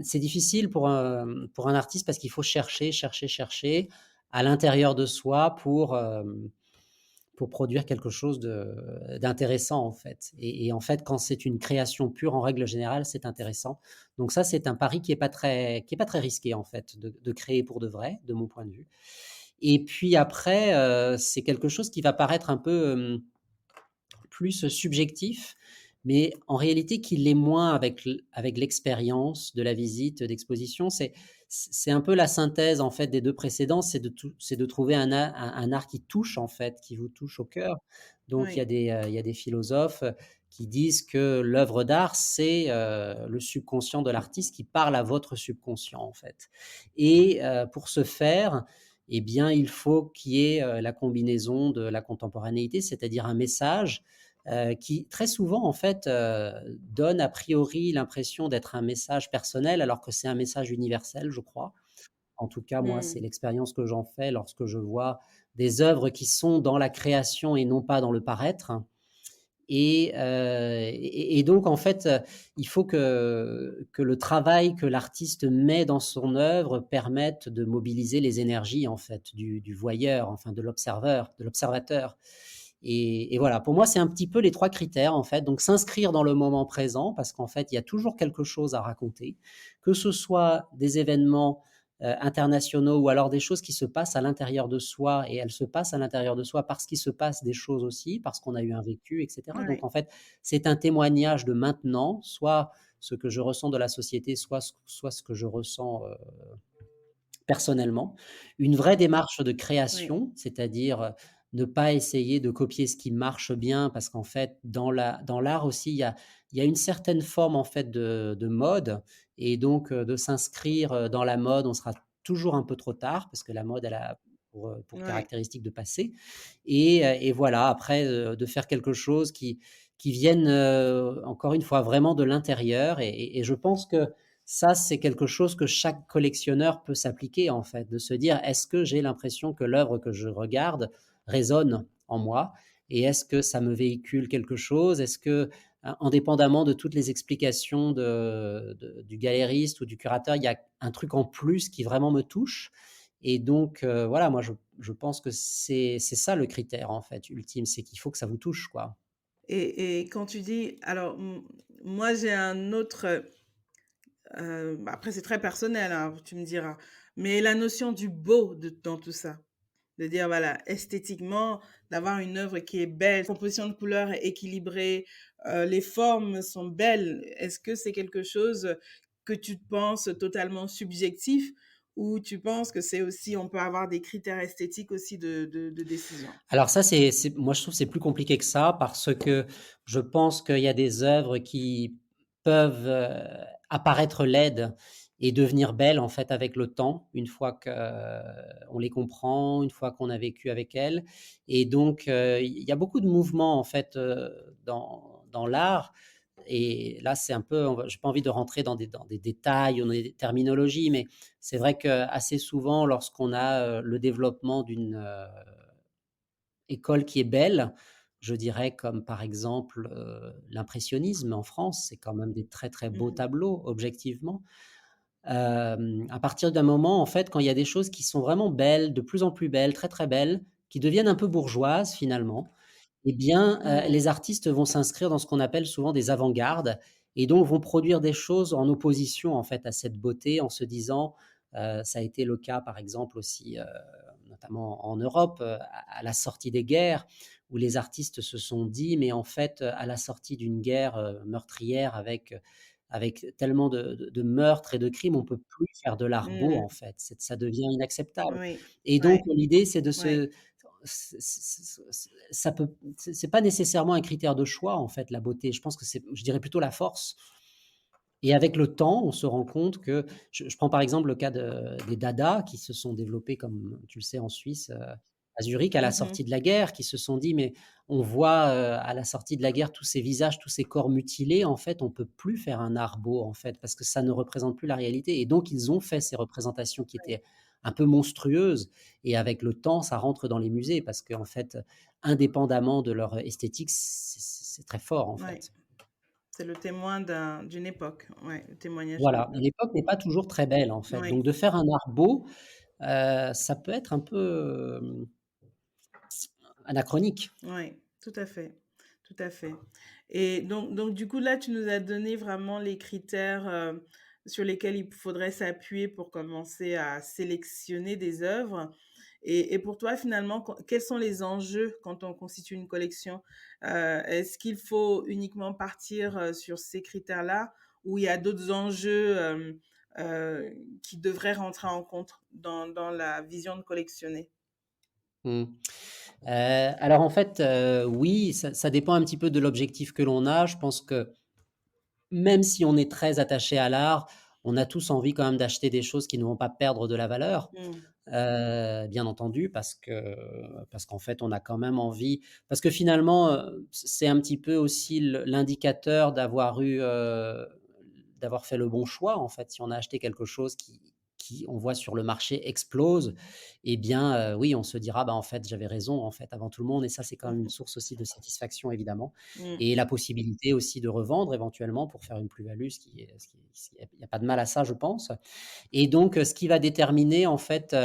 c'est difficile pour un artiste parce qu'il faut chercher, chercher, chercher à l'intérieur de soi pour produire quelque chose d'intéressant, en fait. Et en fait, quand c'est une création pure, en règle générale, c'est intéressant. Donc ça, c'est un pari qui est pas très risqué, en fait, de créer pour de vrai, de mon point de vue. Et puis après, c'est quelque chose qui va paraître un peu, plus subjectif, mais en réalité qui l'est moins avec l'expérience de la visite, d'exposition. C'est un peu la synthèse, en fait, des 2 précédents, c'est de trouver un art qui touche, en fait, qui vous touche au cœur. Donc Oui, il y a des philosophes, qui disent que l'œuvre d'art, c'est, le subconscient de l'artiste qui parle à votre subconscient, en fait. Et pour ce faire, eh bien, il faut qu'il y ait, la combinaison de la contemporanéité, c'est-à-dire un message, qui très souvent, en fait, donne a priori l'impression d'être un message personnel, alors que c'est un message universel, je crois. En tout cas, moi, c'est mmh, l'expérience que j'en fais lorsque je vois des œuvres qui sont dans la création et non pas dans le paraître. Et donc en fait, il faut que le travail que l'artiste met dans son œuvre permette de mobiliser les énergies, en fait, du voyeur, enfin de l'observeur, de l'observateur. Et voilà, pour moi, c'est un petit peu les 3 critères, en fait. Donc s'inscrire dans le moment présent parce qu'en fait, il y a toujours quelque chose à raconter, que ce soit des événements, internationaux ou alors des choses qui se passent à l'intérieur de soi, et elles se passent à l'intérieur de soi parce qu'il se passe des choses aussi, parce qu'on a eu un vécu et cetera. Donc ouais, en fait, c'est un témoignage de maintenant, soit ce que je ressens de la société, soit ce que je ressens, personnellement. Une vraie démarche de oui, création, c'est-à-dire, ne pas essayer de copier ce qui marche bien parce qu'en fait, dans l'art aussi, il y a une certaine forme, en fait, de mode, et donc de s'inscrire, dans la mode, on sera toujours un peu trop tard parce que la mode, elle a pour ouais. caractéristique de passer. Et voilà, après, de faire quelque chose qui vienne, encore une fois, vraiment de l'intérieur, et je pense que ça, c'est quelque chose que chaque collectionneur peut s'appliquer, en fait, de se dire: «Est-ce que j'ai l'impression que l'œuvre que je regarde résonne en moi? Et est-ce que ça me véhicule quelque chose? Est-ce que, indépendamment de toutes les explications du galériste ou du curateur, il y a un truc en plus qui vraiment me touche?» Et donc voilà, moi je pense que c'est ça le critère, en fait, ultime, c'est qu'il faut que ça vous touche, quoi. Et quand tu dis alors, moi j'ai un autre, bah, après c'est très personnel, hein, tu me diras, mais la notion du beau dans tout ça. De dire voilà, esthétiquement, d'avoir une œuvre qui est belle, composition de couleurs est équilibrée, les formes sont belles. Est-ce que c'est quelque chose que tu penses totalement subjectif ou tu penses que c'est aussi on peut avoir des critères esthétiques aussi de décision? Alors ça, moi je trouve que c'est plus compliqué que ça parce que je pense qu'il y a des œuvres qui peuvent, apparaître laides et devenir belles, en fait, avec le temps, une fois qu'on les comprend, une fois qu'on a vécu avec elles. Et donc il y a beaucoup de mouvements, en fait, dans l'art. Et là, c'est un peu, j'ai pas envie de rentrer dans des détails ou dans des terminologies, mais c'est vrai qu'assez souvent, lorsqu'on a, le développement d'une, école qui est belle, je dirais, comme par exemple, l'impressionnisme en France, c'est quand même des très, très beaux Mmh. tableaux, objectivement. À partir d'un moment, en fait, quand il y a des choses qui sont vraiment belles, de plus en plus belles, très, très belles, qui deviennent un peu bourgeoises finalement, eh bien, Mmh. les artistes vont s'inscrire dans ce qu'on appelle souvent des avant-gardes, et donc vont produire des choses en opposition, en fait, à cette beauté, en se disant, ça a été le cas, par exemple, aussi, notamment en Europe, à la sortie des guerres, où les artistes se sont dit: «Mais en fait, à la sortie d'une guerre, meurtrière avec tellement de meurtres et de crimes, on peut plus faire de l'art beau, Mmh. en fait, ça devient inacceptable». Oui. Et donc Ouais, l'idée, c'est de ouais. se ça peut c'est pas nécessairement un critère de choix, en fait, la beauté. Je pense que c'est, je dirais plutôt la force. Et avec le temps, on se rend compte que je prends par exemple le cas des Dada qui se sont développés, comme tu le sais, en Suisse, à Zurich, à la Mmh. sortie de la guerre, qui se sont dit: «Mais on voit, à la sortie de la guerre tous ces visages, tous ces corps mutilés, en fait, on peut plus faire un art beau, en fait, parce que ça ne représente plus la réalité», et donc ils ont fait ces représentations qui étaient un peu monstrueuses, et avec le temps, ça rentre dans les musées parce qu'en fait, indépendamment de leur esthétique, c'est très fort, en Ouais. fait. C'est le témoin d'une époque. Ouais, le témoignage Voilà, et de l'époque n'est pas toujours très belle, en fait. oui. Donc de faire un art beau, ça peut être un peu, anachronique. Oui, tout à fait, tout à fait. Et donc du coup, là, tu nous as donné vraiment les critères, sur lesquels il faudrait s'appuyer pour commencer à sélectionner des œuvres. Et pour toi, finalement, quels sont les enjeux quand on constitue une collection? Est-ce qu'il faut uniquement partir sur ces critères-là ou il y a d'autres enjeux qui devraient rentrer en compte dans la vision de collectionner? Mmh. Alors en fait, oui, ça dépend un petit peu de l'objectif que l'on a. Je pense que même si on est très attaché à l'art, on a tous envie quand même d'acheter des choses qui ne vont pas perdre de la valeur. Mmh. Bien entendu, parce qu'en fait, on a quand même envie parce que finalement, c'est un petit peu aussi l'indicateur d'avoir fait le bon choix, en fait. Si on a acheté quelque chose qui on voit sur le marché explose, eh bien, oui, on se dira: «Bah, en fait, j'avais raison, en fait, avant tout le monde» et ça, c'est quand même une source aussi de satisfaction, évidemment Mmh. et la possibilité aussi de revendre éventuellement pour faire une plus-value, il y a pas de mal à ça, je pense. Et donc, ce qui va déterminer en fait,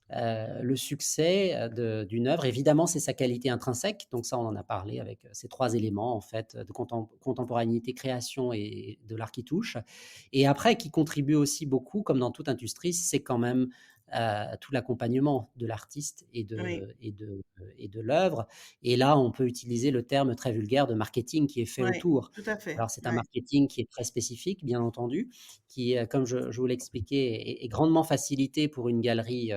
le succès, d'une œuvre, évidemment, c'est sa qualité intrinsèque. Donc ça, on en a parlé avec, ces 3 éléments en fait, de contemporanéité, création et de l'art qui touche. Et après qui contribue aussi beaucoup, comme dans toute industrie, c'est quand même, tout l'accompagnement de l'artiste Oui, et de l'œuvre. Et là, on peut utiliser le terme très vulgaire de marketing qui est fait oui, autour. tout à fait. Alors c'est un Ouais. marketing qui est très spécifique, bien entendu, qui, comme je vous l'expliquais, est grandement facilité pour une galerie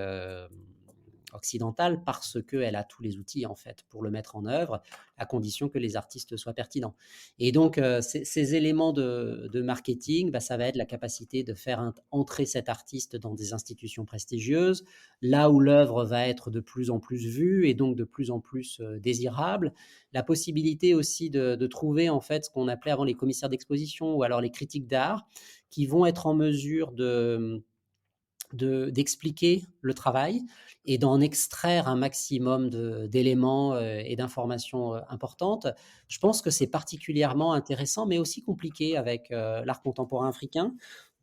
occidentale parce qu'elle a tous les outils en fait pour le mettre en œuvre, à condition que les artistes soient pertinents. Et donc ces éléments de marketing, bah, ça va être la capacité de faire entrer cet artiste dans des institutions prestigieuses, là où l'œuvre va être de plus en plus vue et donc de plus en plus désirable. La possibilité aussi de trouver en fait ce qu'on appelait avant les commissaires d'exposition ou alors les critiques d'art, qui vont être en mesure d'expliquer le travail et d'en extraire un maximum d'éléments et d'informations importantes. Je pense que c'est particulièrement intéressant, mais aussi compliqué avec l'art contemporain africain,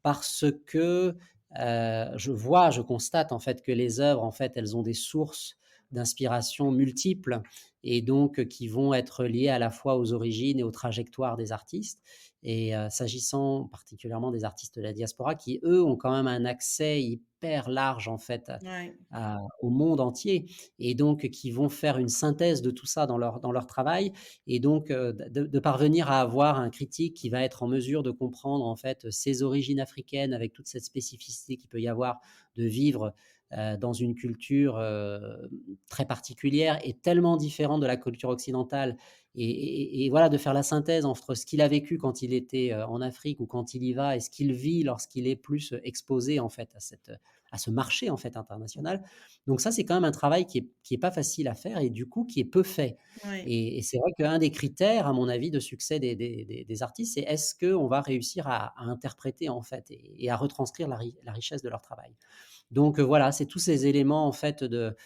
parce que je constate en fait que les œuvres, en fait, elles ont des sources d'inspiration multiples et donc qui vont être liées à la fois aux origines et aux trajectoires des artistes. Et s'agissant particulièrement des artistes de la diaspora qui, eux, ont quand même un accès hyper large en fait Ouais. au monde entier et donc qui vont faire une synthèse de tout ça dans leur travail et donc de parvenir à avoir un critique qui va être en mesure de comprendre en fait ses origines africaines avec toute cette spécificité qu'il peut y avoir de vivre dans une culture très particulière et tellement différente de la culture occidentale et voilà, de faire la synthèse entre ce qu'il a vécu quand il était en Afrique ou quand il y va et ce qu'il vit lorsqu'il est plus exposé en fait à ce marché en fait international. Donc ça, c'est quand même un travail qui est pas facile à faire et du coup qui est peu fait. Oui. Et c'est vrai qu'un des critères, à mon avis, de succès des artistes, c'est est-ce qu'on va réussir à interpréter en fait et à retranscrire la richesse de leur travail. Donc voilà, c'est tous ces éléments en fait de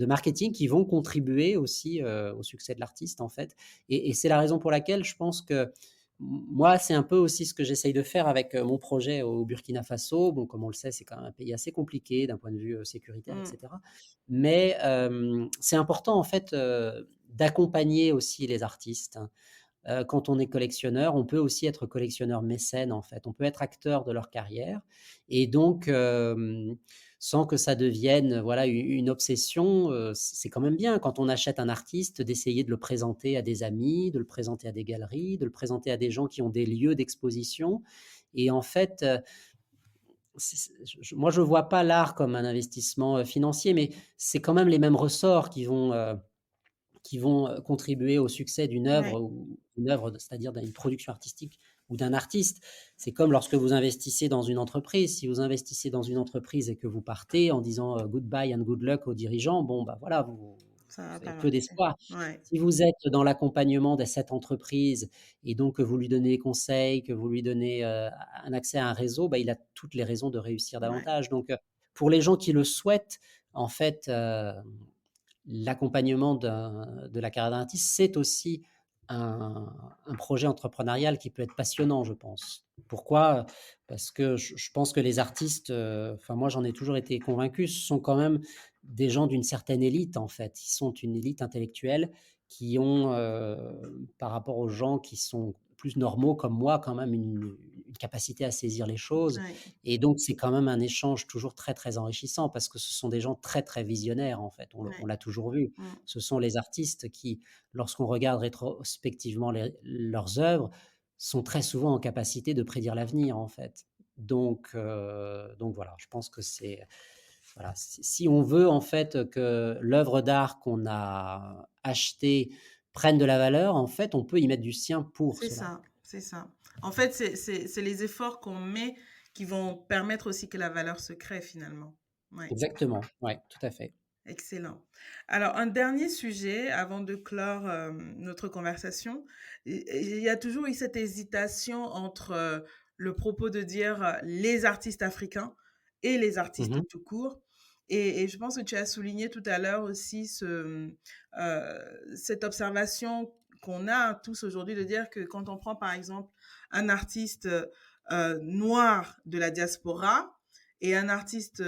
marketing qui vont contribuer aussi au succès de l'artiste en fait. Et c'est la raison pour laquelle je pense que moi, c'est un peu aussi ce que j'essaye de faire avec mon projet au Burkina Faso. Bon, comme on le sait, c'est quand même un pays assez compliqué d'un point de vue sécuritaire, Mmh. etc. Mais c'est important en fait d'accompagner aussi les artistes. Quand on est collectionneur, on peut aussi être collectionneur mécène, en fait. On peut être acteur de leur carrière et donc sans que ça devienne, voilà, une obsession, c'est quand même bien quand on achète un artiste d'essayer de le présenter à des amis, de le présenter à des galeries, de le présenter à des gens qui ont des lieux d'exposition et en fait, moi je vois pas l'art comme un investissement, financier, mais c'est quand même les mêmes ressorts qui vont contribuer au succès d'une Ouais. œuvre c'est-à-dire d'une production artistique ou d'un artiste. C'est comme lorsque vous investissez dans une entreprise. Si vous investissez dans une entreprise et que vous partez en disant goodbye and good luck aux dirigeants, bon, bah voilà, Ça va vous avez pas peu marcher. d'espoir. Ouais. Si vous êtes dans l'accompagnement de cette entreprise et donc que vous lui donnez des conseils, que vous lui donnez un accès à un réseau, bah, il a toutes les raisons de réussir Ouais. davantage. Donc, pour les gens qui le souhaitent, en fait, l'accompagnement de la carrière d'un artiste, c'est aussi un projet entrepreneurial qui peut être passionnant, je pense. Pourquoi? Parce que je pense que les artistes, enfin moi j'en ai toujours été convaincu, ce sont quand même des gens d'une certaine élite en fait. Ils sont une élite intellectuelle qui ont, par rapport aux gens qui sont plus normaux comme moi, quand même une capacité à saisir les choses Ouais, et donc c'est quand même un échange toujours très, très enrichissant parce que ce sont des gens très, très visionnaires, en fait. On ouais. l'a toujours vu. Mmh. Ce sont les artistes qui, lorsqu'on regarde rétrospectivement leurs œuvres, sont très souvent en capacité de prédire l'avenir, en fait. Donc voilà, je pense que c'est voilà, si on veut en fait que l'œuvre d'art qu'on a achetée prenne de la valeur, en fait, on peut y mettre du sien pour C'est cela. ça, c'est ça. En fait, c'est les efforts qu'on met qui vont permettre aussi que la valeur se crée finalement. Ouais, Exactement, ouais, tout à fait. excellent. Alors un dernier sujet avant de clore, notre conversation. Il y a toujours eu cette hésitation entre, le propos de dire, les artistes africains et les Mmh. artistes tout court et je pense que tu as souligné tout à l'heure aussi cette observation qu'on a tous aujourd'hui de dire que quand on prend par exemple un artiste, noir de la diaspora et un artiste,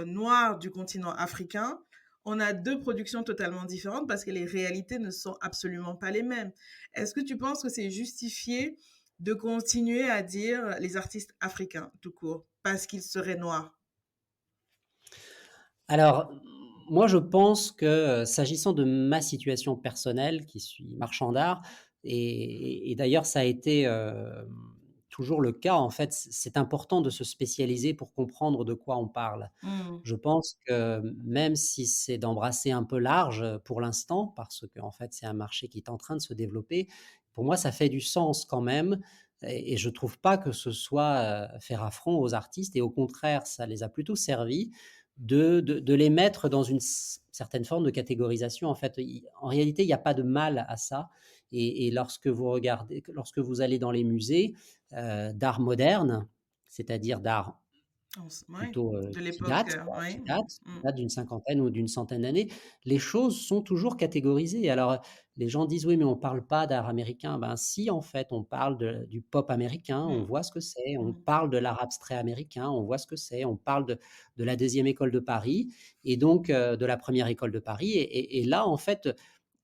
noir du continent africain, on a 2 productions totalement différentes parce que les réalités ne sont absolument pas les mêmes. Est-ce que tu penses que c'est justifié de continuer à dire les artistes africains tout court parce qu'ils seraient noirs? Alors, moi, je pense que, s'agissant de ma situation personnelle, qui suis marchand d'art et d'ailleurs ça a été, toujours le cas en fait, c'est important de se spécialiser pour comprendre de quoi on parle. Mmh. Je pense que même si c'est d'embrasser un peu large, pour l'instant, parce qu'en fait, c'est un marché qui est en train de se développer, pour moi, ça fait du sens quand même et je trouve pas que ce soit, faire affront aux artistes et au contraire, ça les a plutôt servis de les mettre dans une certaine forme de catégorisation. En fait, en réalité, il n'y a pas de mal à ça et lorsque vous allez dans les musées, d'art moderne, c'est-à-dire d'art Ouais, plutôt, de l'époque, ouais. qui Mmh. date d'une cinquantaine ou d'une centaine d'années, les choses sont toujours catégorisées. Alors, les gens disent: «Oui, mais on parle pas d'art américain». Ben si, en fait, on parle du pop américain, on Mmh. voit ce que c'est, on Mmh. parle de l'art abstrait américain, on voit ce que c'est, on parle de la deuxième école de Paris et donc de la première école de Paris et là, en fait,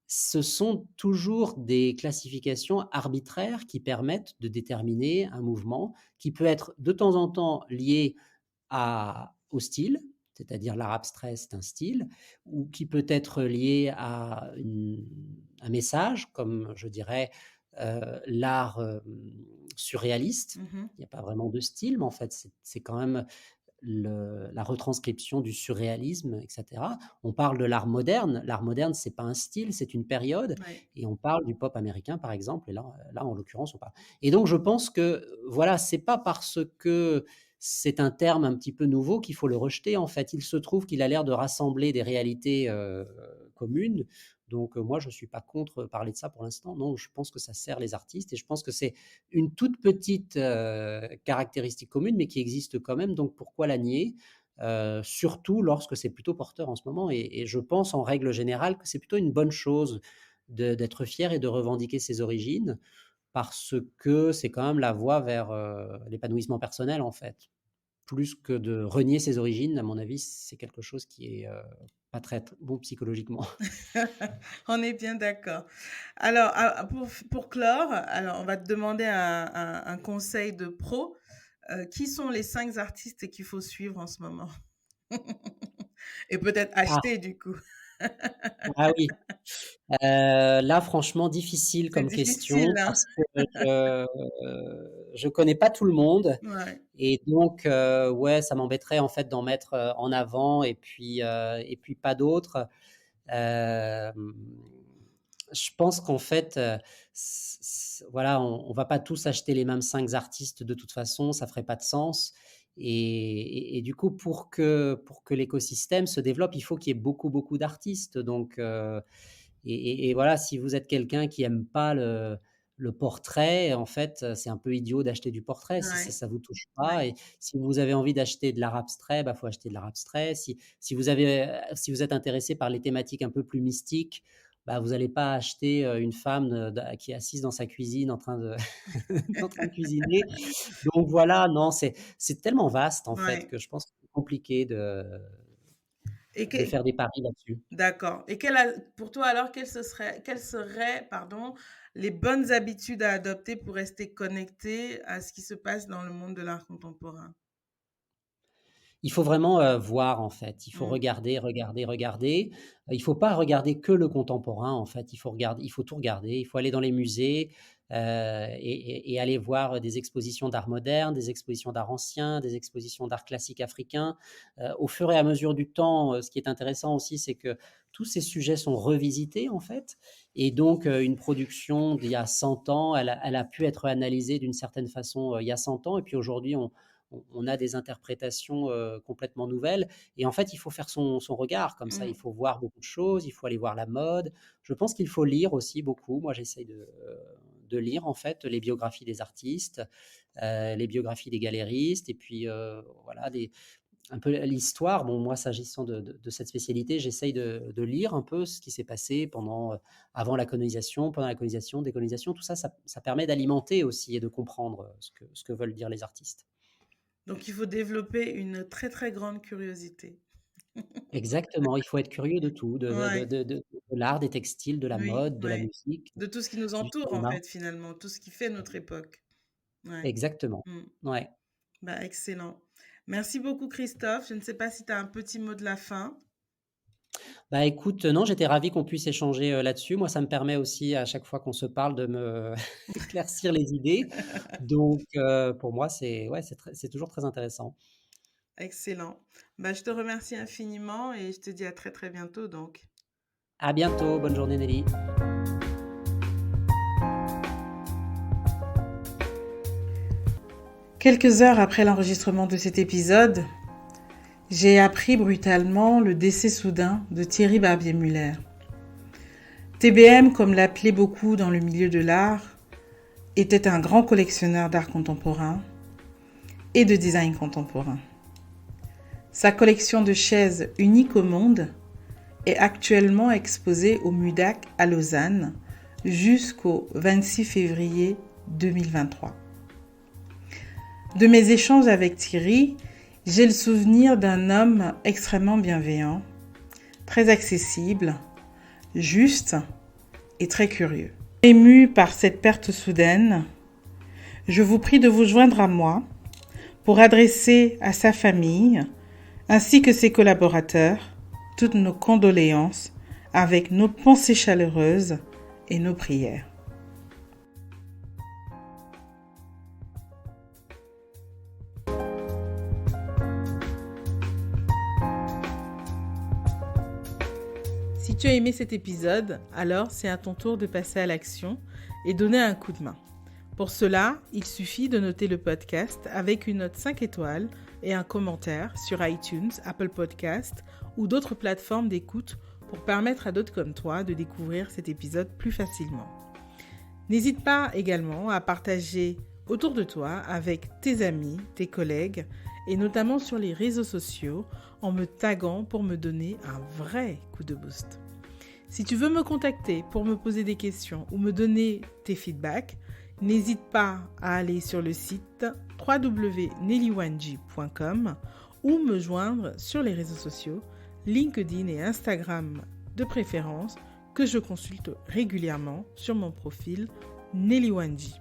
ce sont toujours des classifications arbitraires qui permettent de déterminer un mouvement qui peut être de temps en temps lié au style, c'est-à-dire l'art abstrait, c'est un style, ou qui peut être lié à un message, comme je dirais l'art surréaliste. Mmh. Il n'y a pas vraiment de style, mais en fait, c'est quand même la retranscription du surréalisme, etc. On parle de l'art moderne. L'art moderne, c'est pas un style, c'est une période. Ouais. Et on parle du pop américain, par exemple. Et là en l'occurrence, on parle. Et donc, je pense que, voilà, c'est pas parce que c'est un terme un petit peu nouveau qu'il faut le rejeter. En fait, il se trouve qu'il a l'air de rassembler des réalités communes. Donc, moi, je suis pas contre parler de ça pour l'instant. Non, je pense que ça sert les artistes et je pense que c'est une toute petite caractéristique commune, mais qui existe quand même. Donc, pourquoi la nier? Surtout lorsque c'est plutôt porteur en ce moment. Et je pense, en règle générale, que c'est plutôt une bonne chose d'être fier et de revendiquer ses origines, parce que c'est quand même la voie vers l'épanouissement personnel, en fait. Plus que de renier ses origines, à mon avis, c'est quelque chose qui est pas très bon psychologiquement. On est bien d'accord. Alors, pour clore, alors on va te demander un conseil de pro. Qui sont les 5 artistes qu'il faut suivre en ce moment? Et peut-être Ah, acheter du coup. ah oui. Là, franchement, difficile C'est comme difficile, question hein? parce que je connais pas tout le monde Ouais. et donc ouais, ça m'embêterait, en fait, d'en mettre, en avant et puis pas d'autres. Hem, je pense qu'en fait, voilà, on va pas tous acheter les mêmes 5 artistes de toute façon, ça ferait pas de sens et du coup, pour que l'écosystème se développe, il faut qu'il y ait beaucoup, beaucoup d'artistes donc et voilà, si vous êtes quelqu'un qui aime pas le portrait, en fait, c'est un peu idiot d'acheter du portrait si Ouais, ça vous touche ouais. pas et si vous avez envie d'acheter de l'art abstrait, bah, faut acheter de l'art abstrait. Si vous êtes intéressé par les thématiques un peu plus mystiques, bah, vous allez pas acheter, une femme, qui est assise dans sa cuisine en train de en train de cuisiner. Donc voilà, non, c'est tellement vaste, en fait, Ouais. que je pense que c'est compliqué de Et de faire des paris là-dessus. d'accord. Et pour toi alors, quelles seraient, pardon, les bonnes habitudes à adopter pour rester connecté à ce qui se passe dans le monde de l'art contemporain? Il faut vraiment, voir en fait. Il faut Mmh. regarder, regarder, regarder. Il faut pas regarder que le contemporain en fait. Il faut tout regarder. Il faut aller dans les musées, et aller voir des expositions d'art moderne, des expositions d'art ancien, des expositions d'art classique africain. Au fur et à mesure du temps, ce qui est intéressant aussi, c'est que tous ces sujets sont revisités en fait, et donc une production d'il y a 100 ans, elle a pu être analysée d'une certaine façon, il y a 100 ans, et puis aujourd'hui on a des interprétations complètement nouvelles. Et en fait, il faut faire son regard comme ça. Il Mmh. faut voir beaucoup de choses. Il faut aller voir la mode. Je pense qu'il faut lire aussi beaucoup. Moi, j'essaye de lire en fait les biographies des artistes, les biographies des galéristes, et puis voilà, un peu l'histoire. Bon, moi, s'agissant de cette spécialité, j'essaye de lire un peu ce qui s'est passé avant la colonisation, pendant la colonisation, décolonisation. Tout ça, ça permet d'alimenter aussi et de comprendre ce que veulent dire les artistes. Donc il faut développer une très, très grande curiosité. Exactement, il faut être curieux de tout, Ouais, de l'art, des textiles, de la oui, mode, de la ouais. musique, De tout ce qui nous du entoure en cinéma. fait finalement, tout ce qui fait notre époque. Ouais. Exactement. Mmh. Ouais. Bah, excellent. Merci beaucoup Christophe. Je ne sais pas si tu as un petit mot de la fin? Bah, écoute, non, j'étais ravi qu'on puisse échanger, là-dessus. Moi, ça me permet aussi, à chaque fois qu'on se parle, de me éclaircir les idées. Donc, pour moi, c'est ouais, c'est toujours très intéressant. Excellent. Bah, je te remercie infiniment et je te dis à très, très bientôt donc. À bientôt, bonne journée Nelly. Quelques heures après l'enregistrement de cet épisode, j'ai appris brutalement le décès soudain de Thierry Barbier-Muller. TBM, comme l'appelaient beaucoup dans le milieu de l'art, était un grand collectionneur d'art contemporain et de design contemporain. Sa collection de chaises unique au monde est actuellement exposée au MUDAC à Lausanne jusqu'au 26 février 2023. De mes échanges avec Thierry, j'ai le souvenir d'un homme extrêmement bienveillant, très accessible, juste et très curieux. Ému par cette perte soudaine, je vous prie de vous joindre à moi pour adresser à sa famille ainsi que ses collaborateurs toutes nos condoléances avec nos pensées chaleureuses et nos prières. Si tu as aimé cet épisode, alors c'est à ton tour de passer à l'action et donner un coup de main. Pour cela, il suffit de noter le podcast avec une note 5 étoiles et un commentaire sur iTunes, Apple Podcast ou d'autres plateformes d'écoute pour permettre à d'autres comme toi de découvrir cet épisode plus facilement. N'hésite pas également à partager autour de toi avec tes amis, tes collègues et notamment sur les réseaux sociaux en me taguant pour me donner un vrai coup de boost. Si tu veux me contacter pour me poser des questions ou me donner tes feedbacks, n'hésite pas à aller sur le site www.nellywanji.com ou me joindre sur les réseaux sociaux, LinkedIn et Instagram de préférence, que je consulte régulièrement sur mon profil Nelly Wanji.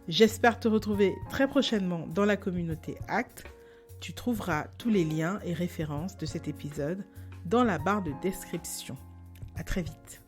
J'espère te retrouver très prochainement dans la communauté ACT. Tu trouveras tous les liens et références de cet épisode dans la barre de description. À très vite.